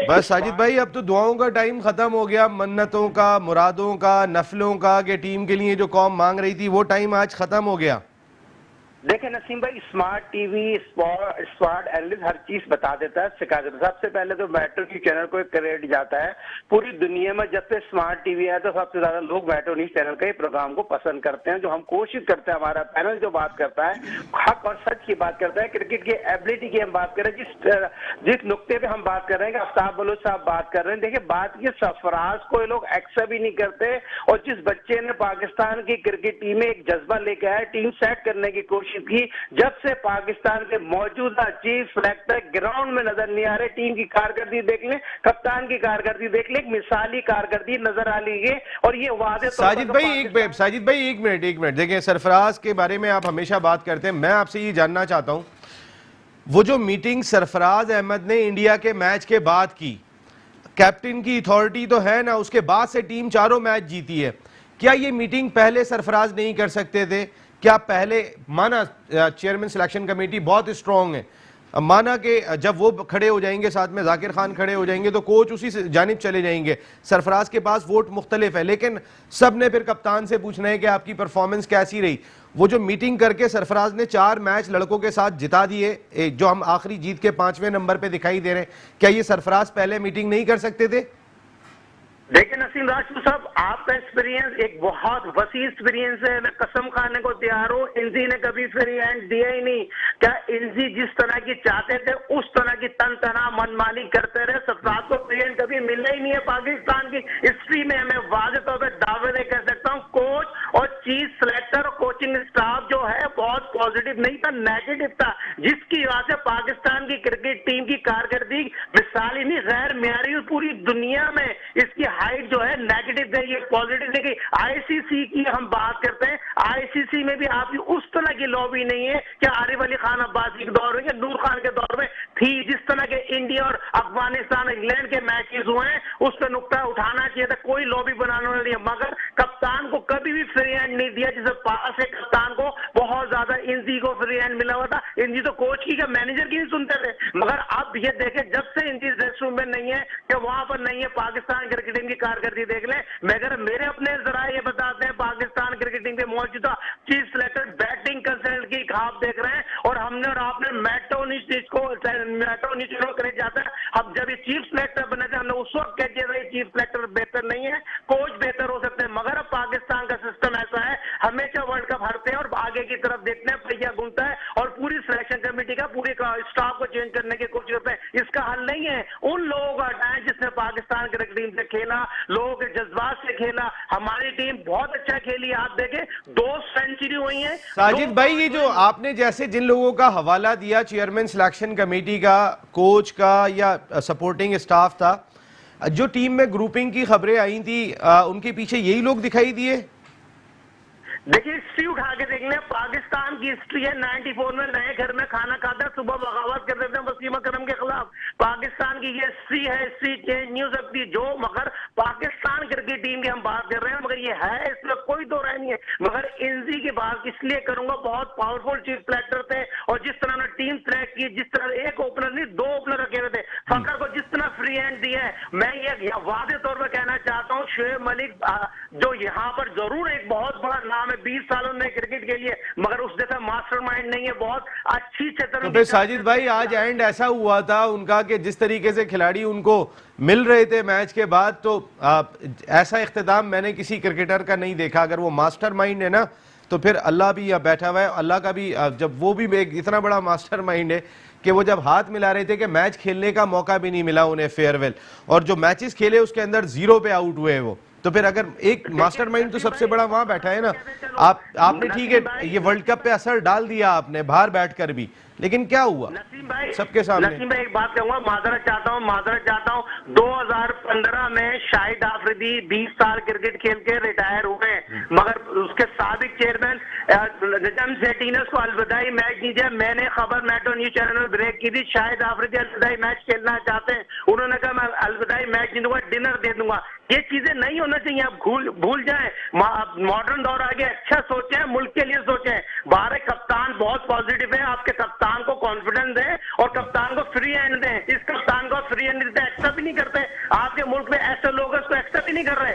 بس ساجد بھائی اب تو دعاؤں کا ٹائم ختم ہو گیا, منتوں کا, مرادوں کا, نفلوں کا, کہ ٹیم کے لیے جو قوم مانگ رہی تھی وہ ٹائم آج ختم ہو گیا. دیکھیں نسیم بھائی, smart T V, smart analyst ہر چیز بتا دیتا ہے, سکھا دیتا ہے. سب سے پہلے تو میٹرو کی چینل کو ایک کریڈٹ جاتا ہے. پوری دنیا میں جب سے اسمارٹ ٹی وی ہے تو سب سے زیادہ لوگ میٹرو نیوز چینل کے پروگرام کو پسند کرتے ہیں. جو ہم کوشش کرتے ہیں, ہمارا پینل جو بات کرتا ہے حق اور سچ کی بات کرتا ہے, کرکٹ کی ایبلٹی کی ہم بات کر رہے ہیں, جس نقطے پہ ہم بات کر رہے ہیں کہ آفتاب بلوچ صاحب بات کر رہے ہیں. دیکھیں بات یہ سرفراز کو یہ لوگ ایکسپٹ بھی نہیں کرتے, اور جس بچے نے پاکستان کی کرکٹ ٹیم میں ایک جذبہ لے کے آیا, ٹیم سیٹ کرنے کی کوشش کی, جب سے پاکستان کے موجودہ چیف سلیکٹر گراؤنڈ میں نظر نہیں آ رہے. ٹیم کی کارکردگی دیکھ لیں, کپتان کی کارکردگی دیکھ لیں, ایک مثالی کارکردگی نظر آ لی ہے. اور یہ واضح ساجد بھائی ایک منٹ دیکھیں, سرفراز کے بارے میں آپ ہمیشہ بات کرتے ہیں, میں آپ سے یہ جاننا چاہتا ہوں وہ جو میٹنگ سرفراز احمد نے انڈیا کے میچ کے بعد کی, کیپٹن کی اتھارٹی تو ہے نا, اس کے بعد سے ٹیم 4 میچ جیتی ہے, کیا یہ میٹنگ پہلے سرفراز نہیں کر سکتے تھے؟ کیا پہلے مانا چیئرمین سلیکشن کمیٹی بہت اسٹرانگ ہے, مانا کہ جب وہ کھڑے ہو جائیں گے, ساتھ میں ذاکر خان کھڑے ہو جائیں گے تو کوچ اسی جانب چلے جائیں گے, سرفراز کے پاس ووٹ مختلف ہے, لیکن سب نے پھر کپتان سے پوچھنا ہے کہ آپ کی پرفارمنس کیسی رہی. وہ جو میٹنگ کر کے سرفراز نے 4 میچ لڑکوں کے ساتھ جتا دیے, جو ہم آخری جیت کے 5ویں نمبر پہ دکھائی دے رہے ہیں, کیا یہ سرفراز پہلے میٹنگ نہیں کر سکتے تھے؟ دیکھیں نسیم راجپوت صاحب, آپ کا ایکسپیرینس ایک بہت وسیع ایکسپیرینس ہے, میں قسم کھانے کو تیار ہوں, انزی نے کبھی فری ہینڈ دیا ہی نہیں. کیا انزی جس طرح کی چاہتے تھے اس طرح کی تن تنا من مانی کرتے رہے؟ سرفراز کو فری ہینڈ کبھی ملنا ہی نہیں ہے پاکستان کی ہسٹری میں. میں واضح طور پہ دعوے سے کہہ سکتا ہوں, کوچ اور چیف سلیکٹر کوچنگ اسٹاف جو ہے بہت پازیٹیو نہیں تھا, نیگیٹو تھا, جس کی وجہ سے پاکستان کی کرکٹ ٹیم کی کارکردگی مثالی نہیں, غیر معیاری, پوری دنیا میں اس کی ہائٹ جو ہے نیگیٹو ہے, یہ پازیٹیو ہے. کہ آئی سی سی کی ہم بات کرتے ہیں, آئی سی سی میں بھی آپ کی اس طرح کی لابی نہیں ہے کہ عارف علی خان عباسی کے دور میں یا نور خان کے دور میں تھی. جس طرح کے انڈیا اور افغانستان انگلینڈ کے میچز ہوئے ہیں اس پہ نقطہ اٹھانا چاہیے تھا, کوئی لابی بنانا نہیں ہے. مگر کپتان کو کبھی بھی فری ہینڈ نہیں دیا, جسے پاس ہے کپتان کو بہت زیادہ انزی کو فری ہینڈ ملا ہوا تھا. انزی تو کوچ کی کہ مینیجر کی نہیں سنتے تھے. مگر اب یہ دیکھیں, جب سے انزی ڈریس روم میں نہیں ہے کہ وہاں پر نہیں ہے, پاکستان کرکٹ ٹیم کی کارکردگی دیکھ لیں. مگر میرے اپنے ذرائع یہ بتاتے ہیں, پاکستان کرکٹ ٹیم کے موجودہ چیف سلیکٹر بیٹنگ کنسلٹنٹ کی خواب دیکھ رہے ہیں, اور ہم نے اور آپ نے میٹرو نیوز کو کرے جاتا ہے. اب جب یہ چیف سلیکٹر بنے تھے, ہم نے اس وقت کہہ دیا تھا چیف سلیکٹر بہتر نہیں ہے, کوچ بہتر ہو سکتے ہیں. مگر اب پاکستان کا سسٹم ایسا ہے, ہمیشہ ورلڈ کپ ہارتے ہیں اور آگے کی طرف دیکھتے ہیں, پہیا گھومتا ہے, اور پوری سلیکشن کمیٹی کا پوری اسٹاف کو چینج کرنے کی کوشش کرتے ہیں. اس کا حل نہیں ہے ان لوگوں کا ہٹائیں جس نے پاکستان کرکٹ ٹیم سے کھیلا, لوگوں کے جذبات سے کھیلا. ہماری ٹیم بہت اچھا کھیلی, آپ دیکھیں 2 سینچری ہوئی ہیں. ساجد بھائی, یہ جو آپ نے جیسے جن لوگوں کا حوالہ دیا, چیئرمین سلیکشن کمیٹی کا, کوچ کا یا سپورٹنگ اسٹاف تھا, جو ٹیم میں گروپنگ کی خبریں آئی تھی, ان کے پیچھے یہی لوگ دکھائی دیے؟ دیکھیے ہسٹری اٹھا کے دیکھ لیں, پاکستان کی ہسٹری ہے 94 میں نئے گھر میں کھانا کھاتا ہے, صبح بغاوت کر دیتے ہیں وسیم اکرم کے خلاف. پاکستان کی یہ ہسٹری ہے, ہسٹری چینج نہیں ہو سکتی جو. مگر پاکستان کرکٹ ٹیم کی ہم بات کر رہے ہیں, مگر یہ ہے, اس میں کوئی دو رائے نہیں ہے. مگر انزی کی بات اس لیے کروں گا, بہت پاورفل چیف سلیکٹر تھے, اور جس طرح نے ٹیم سلیکٹ کی, جس طرح ایک اوپنر نہیں 2 اوپنر رکھے ہوئے تھے, फकर को जिस तरह फ्री हैंड दिए हैं, मैं ये वादे तौर पर कहना चाहता हूँ, शोएब मलिक जो यहाँ पर जरूर एक बहुत बड़ा नाम है 20 सालों में क्रिकेट के लिए, मगर उस जैसा मास्टरमाइंड नहीं है, बहुत अच्छी तो फिर साजिद भाई आज एंड ऐसा हुआ था उनका कि जिस तरीके से खिलाड़ी उनको मिल रहे थे मैच के बाद, तो ऐसा इख्तिताम मैंने किसी क्रिकेटर का नहीं देखा। अगर वो मास्टरमाइंड है ना तो फिर अल्लाह भी यहाँ बैठा हुआ है, अल्लाह का भी, जब वो भी एक इतना बड़ा मास्टरमाइंड है कि वो जब हाथ मिला रहे थे कि मैच खेलने का मौका भी नहीं मिला उन्हें फेयरवेल, और जो मैचेस खेले उसके अंदर 0 पे आउट हुए वो, तो फिर अगर एक मास्टरमाइंड तो सबसे बड़ा वहां बैठा है ना। आपने ठीक है ये वर्ल्ड कप पे असर डाल दिया आपने बाहर बैठकर भी, लेकिन क्या हुआ नसीम भाई, सबके सामने? नसीम भाई एक बात कहूंगा, माजरत चाहता हूँ 2015 में शाहिद आफरीदी 20 साल क्रिकेट खेल के रिटायर हुए, मगर उसके साबिक चेयरमैन निजाम सेठी ने उसको अलविदाई मैच नहीं दिया। मैंने खबर मेट्रो न्यूज चैनल में ब्रेक की थी, शाहिद आफरीदी अलविदाई मैच खेलना चाहते हैं, उन्होंने कहा मैं अलविदाई मैच नहीं दूंगा, डिनर दे दूंगा। ये चीजें नहीं होना चाहिए, आप भूल जाएं, मॉडर्न दौर आ गया, अच्छा सोचें, मुल्क के लिए सोचें। बाहर कप्तान बहुत पॉजिटिव है, आपके कप्तान को कॉन्फिडेंस दें और कप्तान को फ्री हैंड दें। इस कप्तान को फ्री हैंड देते, एक्सेप्ट भी नहीं करते, आपके मुल्क में ऐसे लोग उसको एक्सेप्ट ही नहीं कर रहे।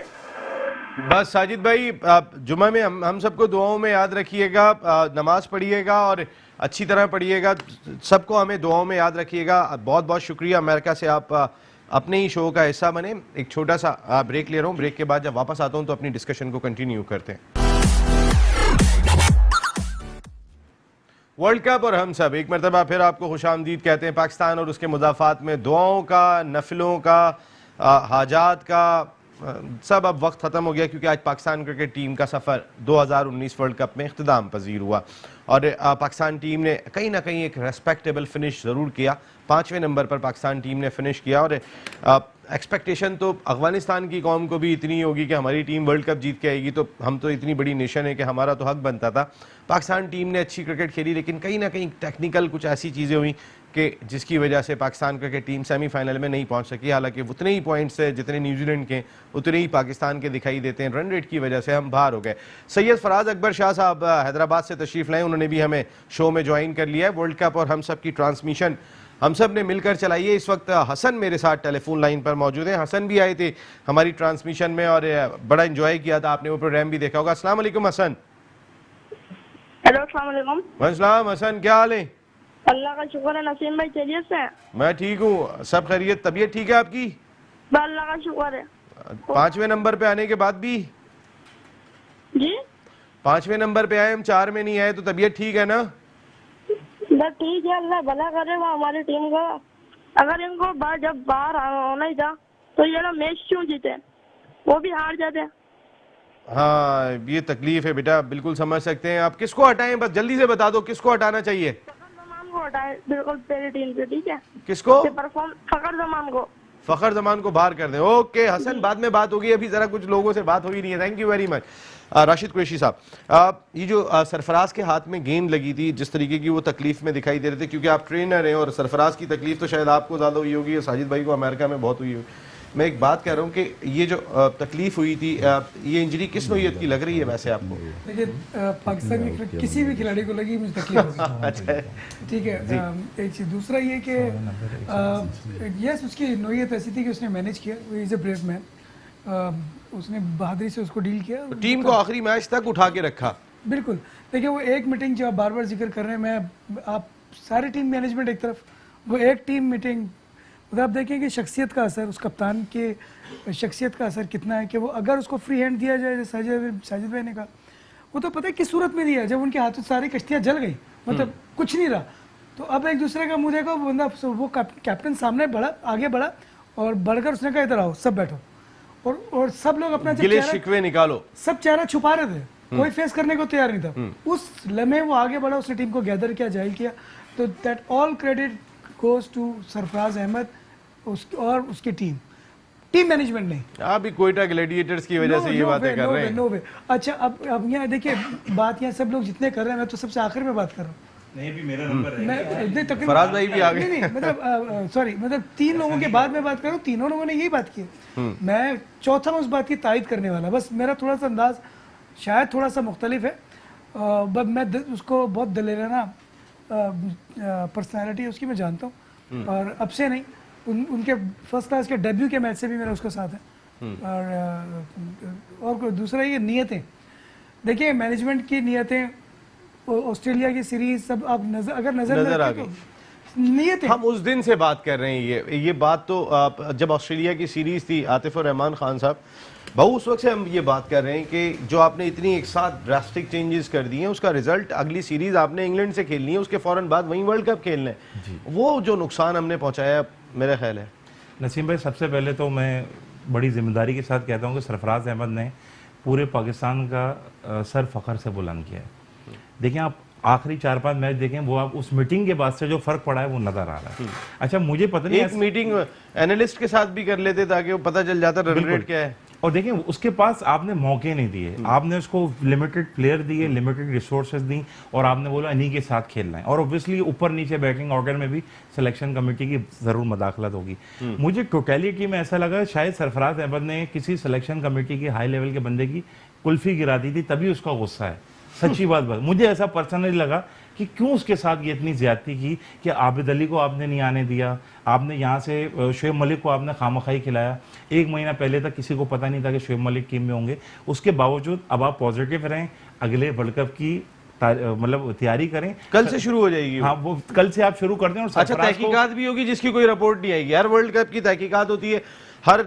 बस साजिद भाई जुमा में हम सबको दुआओं में याद रखिएगा, नमाज पढ़िएगा और अच्छी तरह पढ़िएगा, सबको हमें दुआओं में याद रखिएगा। बहुत बहुत शुक्रिया, अमेरिका से आप अपने ही शो का हिस्सा बने। एक छोटा सा ब्रेक ले रहा हूँ, ब्रेक के बाद जब वापस आता हूँ तो अपनी डिस्कशन को कंटिन्यू करते हैं। वर्ल्ड कप और हम सब, एक मरतबा फिर आपको खुशामदीद कहते हैं। पाकिस्तान और उसके मुदाफात में दुआओं का, नफलों का, हाजात का सब अब वक्त ख़त्म हो गया, क्योंकि आज पाकिस्तान क्रिकेट टीम का सफ़र 2019 वर्ल्ड कप में इख्तिताम पजीर हुआ और पाकिस्तान टीम ने कहीं ना कहीं एक रेस्पेक्टेबल फिनिश ज़रूर किया। 5वें नंबर पर पाकिस्तान टीम ने फिनिश किया और एक्सपेक्टेशन तो अफगानिस्तान की कौम को भी इतनी होगी कि हमारी टीम वर्ल्ड कप जीत के आएगी, तो हम तो इतनी बड़ी नेशन है कि हमारा तो हक बनता था। पाकिस्तान टीम ने अच्छी क्रिकेट खेली, लेकिन कहीं ना कहीं टेक्निकल कुछ ऐसी चीज़ें हुई कि जिसकी वजह से पाकिस्तान क्रिकेट टीम सेमीफाइनल में नहीं पहुंच सकी। हालांकि उतने ही पॉइंट्स है जितने न्यूजीलैंड के, उतने ही पाकिस्तान के दिखाई देते हैं। रन रेट की वजह से हम बाहर हो गए। सैयद फराज अकबर शाह साहब हैदराबाद से तशरीफ़ लाए, उन्होंने भी हमें शो में ज्वाइन कर लिया है। वर्ल्ड कप और हम सब की ट्रांसमिशन हम सब ने मिलकर चलाई है। इस वक्त हसन मेरे साथ टेलीफोन लाइन पर मौजूद हैं। हसन भी आए थे हमारी ट्रांसमिशन में और बड़ा एंजॉय किया था, आपने वो प्रोग्राम भी देखा होगा। अस्सलाम वालेकुम हसन। हेलो अस्सलाम वालेकुम। वालेकुम हसन, क्या हाल है? अल्लाह का शुक्र है। नसीम भाई खैरियत से? मैं ठीक हूँ, सब खैरियत। तबीयत ठीक है आपकी? अल्लाह का शुक्र है। 5वें नंबर पे आने के बाद भी? जी 5वें नंबर पे आए हम, 4 में नहीं आए, तो तबीयत ठीक है ना? बस ठीक है, अल्लाह भला करेगा हमारी टीम का। अगर इनको जब बाहर होना ही था तो ये लोग मैच क्यों जीते, वो भी हार जाते। हाँ ये तकलीफ है बेटा, बिल्कुल समझ सकते हैं। आप किसको हटाएं, बस जल्दी से बता दो किसको हटाना चाहिए? फखर जमान को हटाए बिल्कुल पहली टीम से, ठीक है? किसको? फखर जमान को। फखर जमान को बाहर कर दें। ओके हसन, बाद में बात होगी, अभी जरा कुछ लोगों से बात हो ही नहीं है। Thank you very much. Rashid Qureshi साहब, ये जो सरफराज के हाथ में गेंद लगी थी, जिस तरीके की वो तकलीफ में दिखाई दे रहे थे, क्योंकि आप ट्रेनर हैं और सरफराज की तकलीफ तो शायद आपको ज़्यादा हुई होगी और साजिद भाई को अमेरिका में बहुत हुई होगी। मैं एक बात कह रहा हूँ कि ये जो तकलीफ हुई थी, ये इंजरी किस नौयत की लग रही है वैसे आपको? देखिए पाकिस्तान के किसी भी खिलाड़ी को लगी मुझे तकलीफ होगी। अच्छा ठीक है, एक चीज़। दूसरा ये कि यस उसकी नौयत ऐसी थी कि उसने मैनेज किया, वो इज़ अ ब्रेव मैन, उसने बहादुरी से उसको डील किया, तो टीम को आखिरी मैच तक उठा के रखा। बिल्कुल। देखिए वो एक मीटिंग जो आप बार बार जिक्र कर रहे हैं, मैं आप सारी टीम मैनेजमेंट एक तरफ, वो एक टीम मीटिंग, अगर आप देखें कि शख्सियत का असर, उस कप्तान के शख्सियत का असर कितना है कि वो अगर उसको फ्री हैंड दिया जाए, जैसे साजिद भाई ने कहा, वो तो पता है किस सूरत में दिया, जब उनके हाथों सारी कश्तियाँ जल गई, मतलब कुछ नहीं रहा, तो अब एक दूसरे का मुँह देखो, बंदा वो कैप्टन सामने बढ़ा, आगे बढ़ा और बढ़कर उसने कहा इधर आओ सब बैठो, और सब लोग अपना गिले शिकवे निकालो, सब चेहरा छुपा रहे थे, कोई फेस करने को तैयार नहीं था। उस लम्हे वो आगे बढ़ा, उसने टीम को गैदर किया, जाहिर किया, तो that all credit goes to Sarfaraz Ahmed और उसकी टीम मैनेजमेंट नहीं। आप भी कोयटा ग्लैडिएटर्स की वजह से ये बातें कर रहे हैं। नो वे। अच्छा अब यहाँ देखिए बात, यहाँ सब लोग जितने कर रहे हैं, मैं तो सबसे आखिर में बात कर रहा हूँ। नहीं भी मेरा नंबर है। मैं तकरीबन फराज भाई भी आ गए। नहीं मतलब सॉरी, मतलब 3 लोगों के बाद में बात कर रहा हूँ, तीनों लोगों ने यही बात की। मैं चौथा में उस बात की तायद करने वाला, बस मेरा थोड़ा सा अंदाज शायद थोड़ा सा मुख्तलिफ है, बस मैं उसको बहुत दलेराना पर्सनैलिटी है उसकी, मैं जानता हूँ, और अब से नहीं, ان کے فرسٹ کلاس کے ڈیبیو کے میچ سے بھی میرا اس کا ساتھ ہے. اور دوسرا یہ نیتیں دیکھیں, مینجمنٹ کی نیتیں, آسٹریلیا کی سیریز سب آپ اگر نظر آ گئی نیتیں. ہم اس دن سے بات کر رہے ہیں, یہ بات تو جب آسٹریلیا کی سیریز تھی عاطف الرحمان خان صاحب, بہو اس وقت سے ہم یہ بات کر رہے ہیں کہ جو آپ نے اتنی ایک ساتھ ڈراسٹک چینجز کر دی ہیں, اس کا رزلٹ اگلی سیریز آپ نے انگلینڈ سے کھیلنی ہے, اس کے فوراً بعد وہیں ورلڈ کپ کھیلنا ہے. وہ جو نقصان ہم نے پہنچایا میرا خیال ہے. نسیم بھائی, سب سے پہلے تو میں بڑی ذمہ داری کے ساتھ کہتا ہوں کہ سرفراز احمد نے پورے پاکستان کا سر فخر سے بلند کیا ہے. دیکھیں آپ آخری 4-5 میچ دیکھیں, وہ آپ اس میٹنگ کے بعد سے جو فرق پڑا ہے وہ نظر آ رہا ہے. اچھا مجھے پتہ نہیں, ایک میٹنگ اینالسٹ کے ساتھ بھی کر لیتے تاکہ وہ پتہ چل جاتا رن ریٹ کیا ہے. اور دیکھیں اس کے پاس آپ نے موقع نہیں دیے, آپ نے اس کو لمیٹڈ پلیئر دیے, لمیٹڈ ریسورسز دیں, اور آپ نے بولا انہی کے ساتھ کھیلنا ہے. اور اوبویسلی اوپر نیچے بیٹنگ آرڈر میں بھی سلیکشن کمیٹی کی ضرور مداخلت ہوگی. مجھے ٹوٹیلیٹی میں ایسا لگا شاید سرفراز احمد نے کسی سلیکشن کمیٹی کے ہائی لیول کے بندے کی کلفی گرا دی تھی, تبھی اس کا غصہ ہے. سچی بات مجھے ایسا پرسنلی لگا کہ کیوں اس کے ساتھ یہ اتنی زیادتی کی کہ عابد علی کو آپ نے نہیں آنے دیا, آپ نے یہاں سے شعیب ملک کو آپ نے خامخواہی کھلایا. 1 مہینہ پہلے تک کسی کو پتہ نہیں تھا کہ شعیب ملک ٹیم میں ہوں گے. اس کے باوجود اب آپ پازیٹیو رہیں, اگلے ورلڈ کپ کی مطلب تیاری کریں. کل سے شروع ہو جائے گی. ہاں وہ کل سے آپ شروع کر دیں. اور اچھا تحقیقات بھی ہوگی جس کی کوئی رپورٹ نہیں آئے گی. ہر ورلڈ کپ کی تحقیقات ہوتی ہے, ہر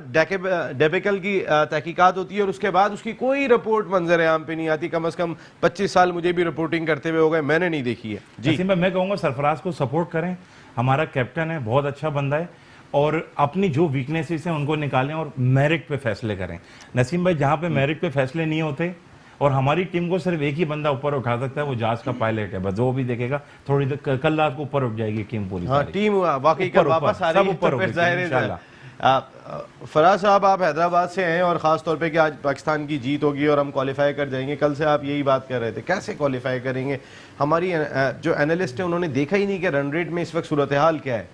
ڈیبیکل کی تحقیقات ہوتی ہے, اور اس کے بعد اس کی کوئی رپورٹ منظر عام پہ نہیں آتی. کم از کم 25 سال مجھے بھی رپورٹنگ کرتے ہوئے ہو گئے, میں نے نہیں دیکھی ہے. جی میں کہوں گا سرفراز کو سپورٹ کریں, ہمارا کیپٹن ہے, بہت اچھا بندہ ہے, اور اپنی جو ویکنیسز ہیں ان کو نکالیں اور میرٹ پہ فیصلے کریں. نسیم بھائی جہاں پہ میرٹ پہ فیصلے نہیں ہوتے, اور ہماری ٹیم کو صرف ایک ہی بندہ اوپر اٹھا سکتا ہے, وہ جہاز کا پائلٹ ہے, بس وہ بھی دیکھے گا تھوڑی دیر کل رات کو اوپر اٹھ جائے گی ٹیم پوری. ہاں ٹیم واقعی کل واپس آ رہی ہے, پھر ظاہر ہے. فراز صاحب آپ حیدرآباد سے ہیں, اور خاص طور پہ کہ آج پاکستان کی جیت ہوگی اور ہم کوالیفائی کر جائیں گے. کل سے آپ یہی بات کر رہے تھے, کیسے کوالیفائی کریں گے؟ ہماری جو اینالسٹ ہیں انہوں نے دیکھا ہی نہیں کہ رن ریٹ میں اس وقت صورتحال کیا ہے.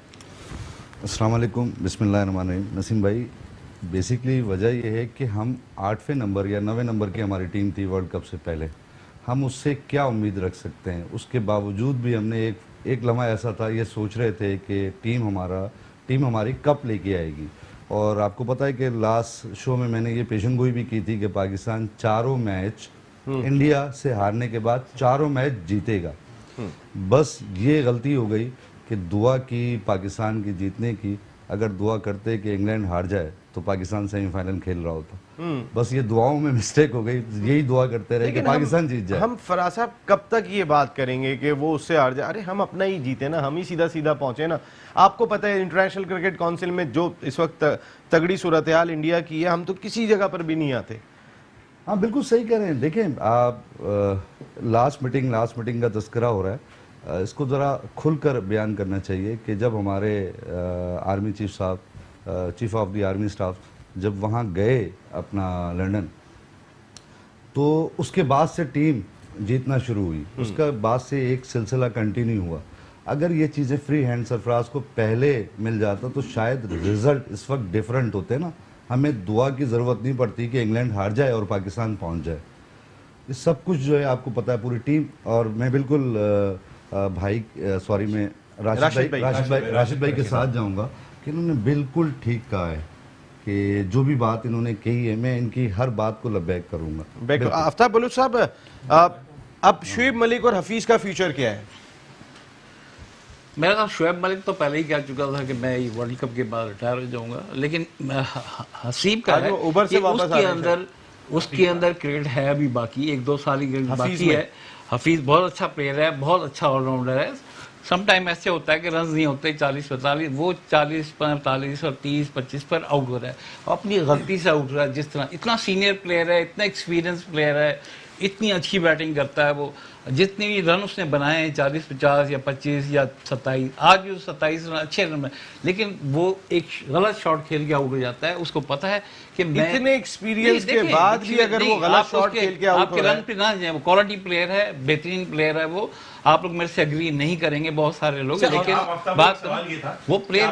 السلام علیکم, بسم اللہ الرحمن الرحیم. نسیم بھائی بیسکلی وجہ یہ ہے کہ ہم 8ویں نمبر یا 9ویں نمبر کی ہماری ٹیم تھی ورلڈ کپ سے پہلے, ہم اس سے کیا امید رکھ سکتے ہیں؟ اس کے باوجود بھی ہم نے ایک لمحہ ایسا تھا, یہ سوچ رہے تھے کہ ٹیم ہماری کپ لے کے آئے گی. اور آپ کو پتہ ہے کہ لاسٹ شو میں میں نے یہ پیشن گوئی بھی کی تھی کہ پاکستان 4 میچ انڈیا سے ہارنے کے بعد 4 میچ جیتے گا. بس یہ غلطی ہو گئی کہ دعا کی پاکستان کی جیتنے کی. اگر دعا کرتے کہ انگلینڈ ہار جائے تو پاکستان سیمی فائنل کھیل رہا ہوتا. بس یہ دعاؤں میں مسٹیک ہو گئی, یہی دعا کرتے رہے کہ پاکستان جیت جائے. ہم فراز صاحب کب تک یہ بات کریں گے کہ وہ اس سے ہار جائے؟ ارے ہم اپنا ہی جیتے نا, ہم ہی سیدھا پہنچے نا. آپ کو پتہ ہے انٹرنیشنل کرکٹ کونسل میں جو اس وقت تگڑی صورتحال انڈیا کی ہے, ہم تو کسی جگہ پر بھی نہیں آتے. ہاں بالکل صحیح کہہ رہے ہیں. دیکھیں آپ لاسٹ میٹنگ کا تذکرہ ہو رہا ہے, اس کو ذرا کھل کر بیان کرنا چاہیے کہ جب ہمارے آرمی چیف صاحب, chief of the army staff جب وہاں گئے اپنا لنڈن, تو اس کے بعد سے ٹیم جیتنا شروع ہوئی. اس کے بعد سے ایک سلسلہ کنٹینیو ہوا. اگر یہ چیزیں فری ہینڈ سرفراز کو پہلے مل جاتا تو شاید رزلٹ اس وقت ڈیفرنٹ ہوتے نا. ہمیں دعا کی ضرورت نہیں پڑتی کہ انگلینڈ ہار جائے اور پاکستان پہنچ جائے. یہ سب کچھ جو ہے آپ کو پتہ ہے پوری ٹیم. اور میں بالکل میں راشد بھائی کے ساتھ جاؤں گا کہ انہوں نے بالکل ٹھیک کہا ہے کہ جو بھی بات انہوں نے کہی ہے میں ان کی ہر بات کو لبیک کروں گا. آفتاب بلوچ صاحب, اب شعیب ملک اور حفیظ کا فیوچر کیا ہے؟ میرا خیال شعیب ملک تو پہلے ہی کہہ چکا تھا کہ میں ورلڈ کپ کے بعد ریٹائر ہو جاؤں گا, لیکن حسیب کا ہے کہ اس کے اندر کرکٹ ہے ابھی باقی, 1-2 سال ہی باقی ہے. حفیظ بہت اچھا پلیئر ہے, بہت اچھا آل راؤنڈر ہے. سم ٹائم ایسے ہوتا ہے کہ رنز نہیں ہوتے 40-45, وہ 40-45 اور 30-25 پر آؤٹ ہو رہا ہے, اپنی غلطی سے آؤٹ ہو رہا ہے. جس طرح اتنا سینئر پلیئر ہے, اتنا ایکسپیرینس پلیئر ہے, اتنی اچھی بیٹنگ کرتا ہے, وہ جتنے بھی رن اس نے بنائے ہیں 40-50 یا 25 یا 27, آج بھی 27 رن اچھے رن میں, لیکن وہ ایک غلط شاٹ کھیل کے آؤٹ ہو جاتا ہے. اس کو پتہ ہے کہ میں اتنے ایکسپیرینس کے بعد بھی اگر وہ غلط شاٹ کھیل کے آؤٹ ہو رہا ہے, آپ کے رن پہ نہ جائیں, وہ کوالٹی پلیئر ہے, بہترین پلیئر ہے. وہ آپ لوگ میرے سے اگری نہیں کریں گے بہت سارے لوگ, لیکن بات وہ پلیئر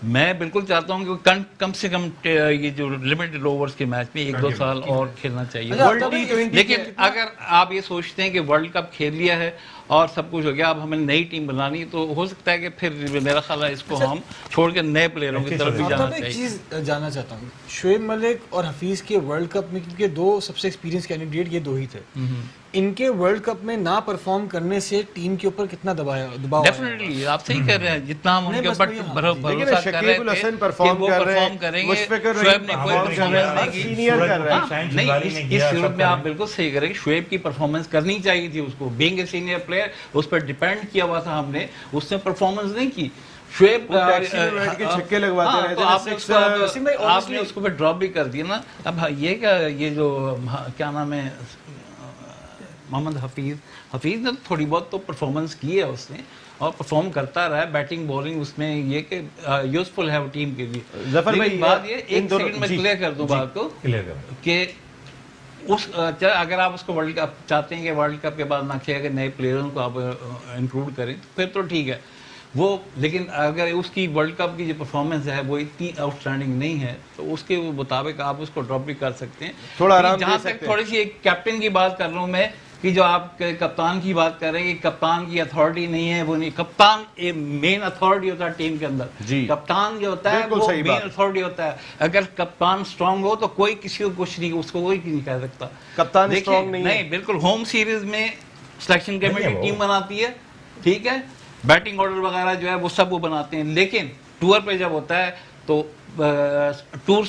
میں بالکل چاہتا ہوں کہ کم سے کم یہ جو لمیٹڈ اوورز کے میچ میں 1-2 سال اور کھیلنا چاہیے. لیکن اگر آپ یہ سوچتے ہیں کہ ورلڈ کپ کھیل لیا ہے اور سب کچھ ہو گیا, اب ہمیں نئی ٹیم بنانی, تو ہو سکتا ہے کہ پھر میرا خیال ہے اس کو ہم چھوڑ کے نئے پلیئروں کی طرف بھی جانا ایک چاہیے. چیز جاننا چاہتا ہوں, شعیب ملک اور حفیظ کے ورلڈ کپ میں, کیونکہ دو سب سے ایکسپیرینس کینڈیڈیٹ یہ دو ہی تھے, ان کے ورلڈ کپ میں نہ پرفارم کرنے سے ٹیم کے اوپر کتنا دباؤ؟ ڈیفینیٹلی آپ صحیح کہہ رہے ہیں, جتنا ہم ان کے اوپر بھروسہ کر رہے تھے کہ وہ پرفارم کریں گے, شعیب نے کوئی پرفارمنس نہیں کی. اس صورت میں آپ بالکل صحیح کریں, شعیب کی پرفارمنس کرنی چاہیے تھی اس کو, بینگ اے سینئر پلیئر اس پر ڈیپینڈ کیا ہوا تھا ہم نے, اس نے پرفارمنس نہیں کی. شعیب چھکے لگواتے رہتے, آپ نے اس کو ڈراپ بھی کر دیا نا. اب یہ جو کیا نام ہے محمد حفیظ نے تھوڑی بہت تو پرفارمنس کی ہے اس نے, اور پرفارم کرتا رہا ہے, بیٹنگ بالنگ اس میں یہ کہ یوزفل ہے وہ ٹیم کے لیے. ظفر بھائی بات یہ ایک سیکنڈ میں کلیئر کر دوں بات کو کہ اگر آپ اس کو ورلڈ کپ چاہتے ہیں کہ ورلڈ کپ کے بعد نہ کھیلے کہ نئے پلیئروں کو آپ انکلوڈ کریں پھر تو ٹھیک ہے وہ, لیکن اگر اس کی ورلڈ کپ کی جو پرفارمنس ہے وہ اتنی آؤٹ اسٹینڈنگ نہیں ہے تو اس کے مطابق آپ اس کو ڈراپ بھی کر سکتے ہیں. تھوڑا آرام جہاں تک تھوڑی سی ایک کیپٹن کی بات کر رہا ہوں میں, کہ جو آپ کپتان کی بات کر رہے ہیں کہ کپتان کی اتھارٹی نہیں ہے, وہ نہیں, کپتان مین اتھارٹی ہوتا ہے ٹیم کے اندر. کپتان جو ہوتا ہے وہ مین اتھارٹی ہوتا ہے. اگر کپتان اسٹرانگ ہو تو کوئی کسی کو کچھ نہیں, اس کو کوئی نہیں کہہ سکتا. کپتان اسٹرانگ نہیں, بالکل. ہوم سیریز میں سلیکشن کمیٹی ٹیم بناتی ہے, ٹھیک ہے, بیٹنگ آرڈر وغیرہ جو ہے وہ سب وہ بناتے ہیں, لیکن ٹور پہ جب ہوتا ہے تو ٹور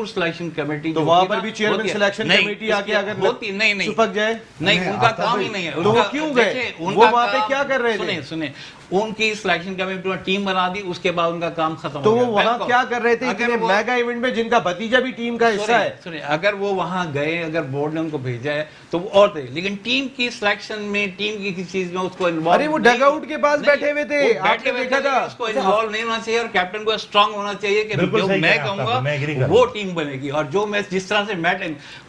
سلیکشن کمیٹی تو وہاں پر بھی چیئرمین سلیکشن کمیٹی آگے اگر ہوتی نہیں چپک جائے, نہیں ان کا کام ہی نہیں ہے. تو وہ کیوں گئے, وہ وہاں پہ کیا کر رہے تھے؟ سنیں ان کی سلیکشن کمیٹی نے ٹیم بنا دی, اس کے بعد ان کا کام ختم تو ہو گیا. وہ وہاں کیا کر رہے تھے اتنے میگا ایونٹ میں جن کا بھتیجا بھی ٹیم کا حصہ ہے؟ سنیں اگر وہ وہاں گئے, اگر بورڈ نے ان کو بھیجا ہے تو وہ اور تھے, لیکن ٹیم کی سلیکشن میں ٹیم کی کسی چیز میں اس کو انوالو, ارے وہ ڈگ آؤٹ کے پاس بیٹھے ہوئے تھے, آپ نے دیکھا تھا, اس کو انوالو نہیں ہونا چاہیے, اور کیپٹن کو اسٹرانگ ہونا چاہیے کہ جو میں کہوں گا وہ ٹیم بنے گی. اور جو میں جس طرح سے میٹ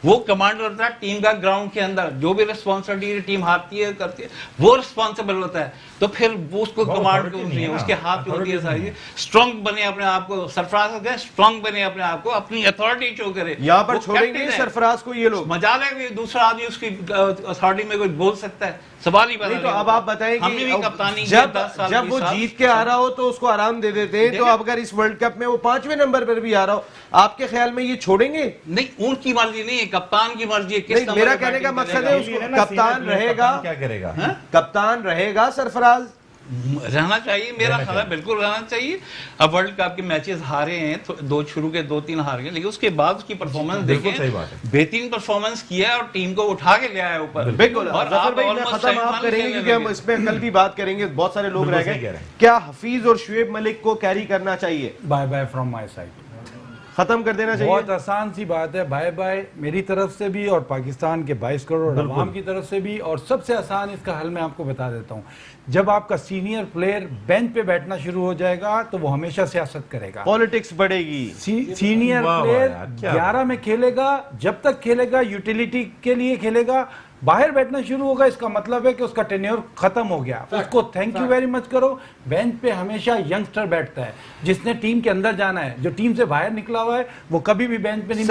وہ کمانڈر ہوتا ہے ٹیم کا, گراؤنڈ کے اندر جو بھی ریسپانسبلٹی ٹیم ہاتھی ہے کرتی ہے وہ ریسپانسبل ہوتا ہے, تو پھر وہ اس کو کمانڈ ہوتی ہے, اس کے ہاتھ میں ہوتی ہے ساری. اسٹرانگ بنے اپنے آپ کو, سرفراز ہو گئے اسٹرانگ بنے اپنے آپ کو, اپنی اتھارٹی شو کرے. یہاں پر چھوڑیں گے سرفراز کو یہ لوگ, مجال ہے کہ دوسرا آدمی اس کی اتھارٹی میں کوئی بول سکتا ہے, سوال ہی نہیں. تو اب آپ بتائیں کہ جب وہ جیت کے آ رہا ہو تو اس کو آرام دے دیتے ہیں, تو اب اگر اس ورلڈ کپ میں وہ 5ویں نمبر پر بھی آ رہا ہو, آپ کے خیال میں یہ چھوڑیں گے؟ نہیں, ان کی مرضی نہیں ہے, کپتان کی مرضی ہے. میرا کہنے کا مقصد ہے اس کو کپتان رہے گا, کیا کرے گا, کپتان رہے گا سرفراز, رہنا چاہیے, میرا خیال ہے بالکل رہنا چاہیے. اب ورلڈ کپ کے میچز ہارے ہیں, شروع کے 2-3 ہار گئے, لیکن اس کے بعد اس کی پرفارمنس دیکھیں, بہترین پرفارمنس کیا ہے اور ٹیم کو اٹھا کے لے آیا اوپر. بالکل. اور ظفر بھائی میں ختم آپ کریں گے کیونکہ ہم اس پہ کل بھی بات کریں گے, بہت سارے لوگ رہ گئے. کیا حفیظ اور شعیب ملک کو کیری کرنا چاہیے؟ Bye bye from my side, ختم کر دینا چاہیے. بہت آسان سی بات ہے, بائے بائے میری طرف سے بھی اور پاکستان کے 22 کروڑ عوام کی طرف سے بھی. اور سب سے آسان اس کا حل میں آپ کو بتا دیتا ہوں, جب آپ کا سینئر پلیئر بینچ پہ بیٹھنا شروع ہو جائے گا تو وہ ہمیشہ سیاست کرے گا, پالیٹکس بڑھے گی. سینئر پلیئر 11 میں کھیلے گا, جب تک کھیلے گا یوٹیلیٹی کے لیے کھیلے گا. باہر بیٹھنا شروع ہوگا اس کا مطلب ہے کہ اس کا ٹینیور ختم ہو گیا, اس کو تھینک یو ویری مچ کرو. بینچ پہ ہمیشہ ینگسٹر بیٹھتا ہے جس نے ٹیم کے اندر جانا ہے, جو ٹیم سے باہر نکلا ہوا ہے وہ کبھی بھی بینچ پہ نہیں.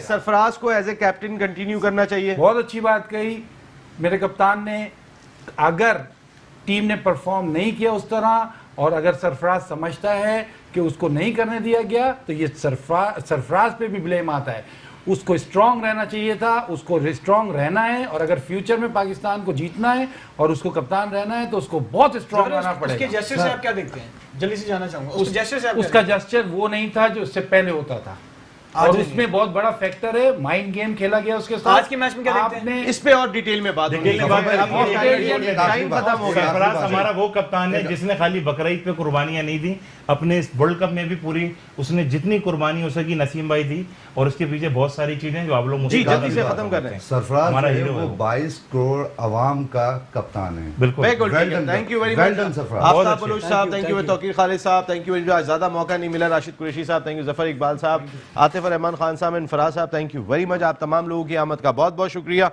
سرفراز کو ایز اے کیپٹن کنٹینیو کرنا چاہیے. بہت اچھی بات کہی میرے کپتان نے. اگر ٹیم نے پرفارم نہیں کیا اس طرح, اور اگر سرفراز سمجھتا ہے کہ اس کو نہیں کرنے دیا گیا, تو یہ سرفراز پہ بھی بلیم آتا ہے. اس کو اسٹرانگ رہنا چاہیے تھا, اس کو اسٹرانگ رہنا ہے, اور اگر فیوچر میں پاکستان کو جیتنا ہے اور اس کو کپتان رہنا ہے تو اس کو بہت اسٹرانگ رہنا پڑے گا. اس کے جسچر سے آپ کیا دیکھتے ہیں, جلدی سے جاننا چاہوں گا. اس کا جسچر وہ نہیں تھا جو اس سے پہلے ہوتا تھا, اور اس میں بہت بڑا فیکٹر ہے مائنڈ گیم کھیلا گیا اس کے ساتھ. آج کے میچ میں کیا دیکھتے ہیں, اس پہ اور ڈیٹیل میں بات ہوگی. ٹائم ختم ہو گیا. سرفراز ہمارا وہ کپتان ہے جس نے خالی بقرعید پہ قربانیاں نہیں دی, اپنے اس ورلڈ کپ میں بھی پوری اس نے جتنی قربانی ہو سکی نسیم بھائی دی, اور اس کے پیچھے بہت ساری چیزیں جو آپ لوگ جی جلدی سے ختم کر رہے ہیں. سرفراز وہ 22 کروڑ عوام کا کپتان ہے. بالکل. تھینک یو ویری مچ آفتاب بلوچ صاحب, تھینک یو توقیر خالد صاحب, تھینک یو. زیادہ موقع نہیں ملا. راشد قریشی صاحب, تھینک یو. ظفر اقبال صاحب, عاطف الرحمان خان صاحب, فراز صاحب, تھینک یو ویری مچ. آپ تمام لوگوں کی آمد کا بہت بہت شکریہ.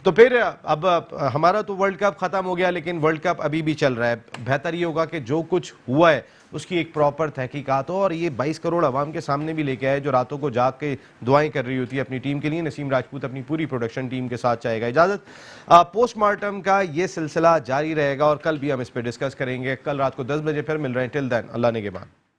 تو پھر اب ہمارا تو ورلڈ کپ ختم ہو گیا, لیکن ورلڈ کپ ابھی بھی چل رہا ہے. بہتر یہ ہوگا کہ جو کچھ ہوا ہے اس کی ایک پراپر تحقیقات ہو اور یہ 22 کروڑ عوام کے سامنے بھی لے کے آئے جو راتوں کو جاگ کے دعائیں کر رہی ہوتی ہے اپنی ٹیم کے لیے. نسیم راجپوت اپنی پوری پروڈکشن ٹیم کے ساتھ چاہے گا. اجازت. پوسٹ مارٹم کا یہ سلسلہ جاری رہے گا اور کل بھی ہم اس پہ ڈسکس کریں گے. کل رات کو 10 بجے پھر مل رہے ہیں. ٹل دین اللہ نگہبان.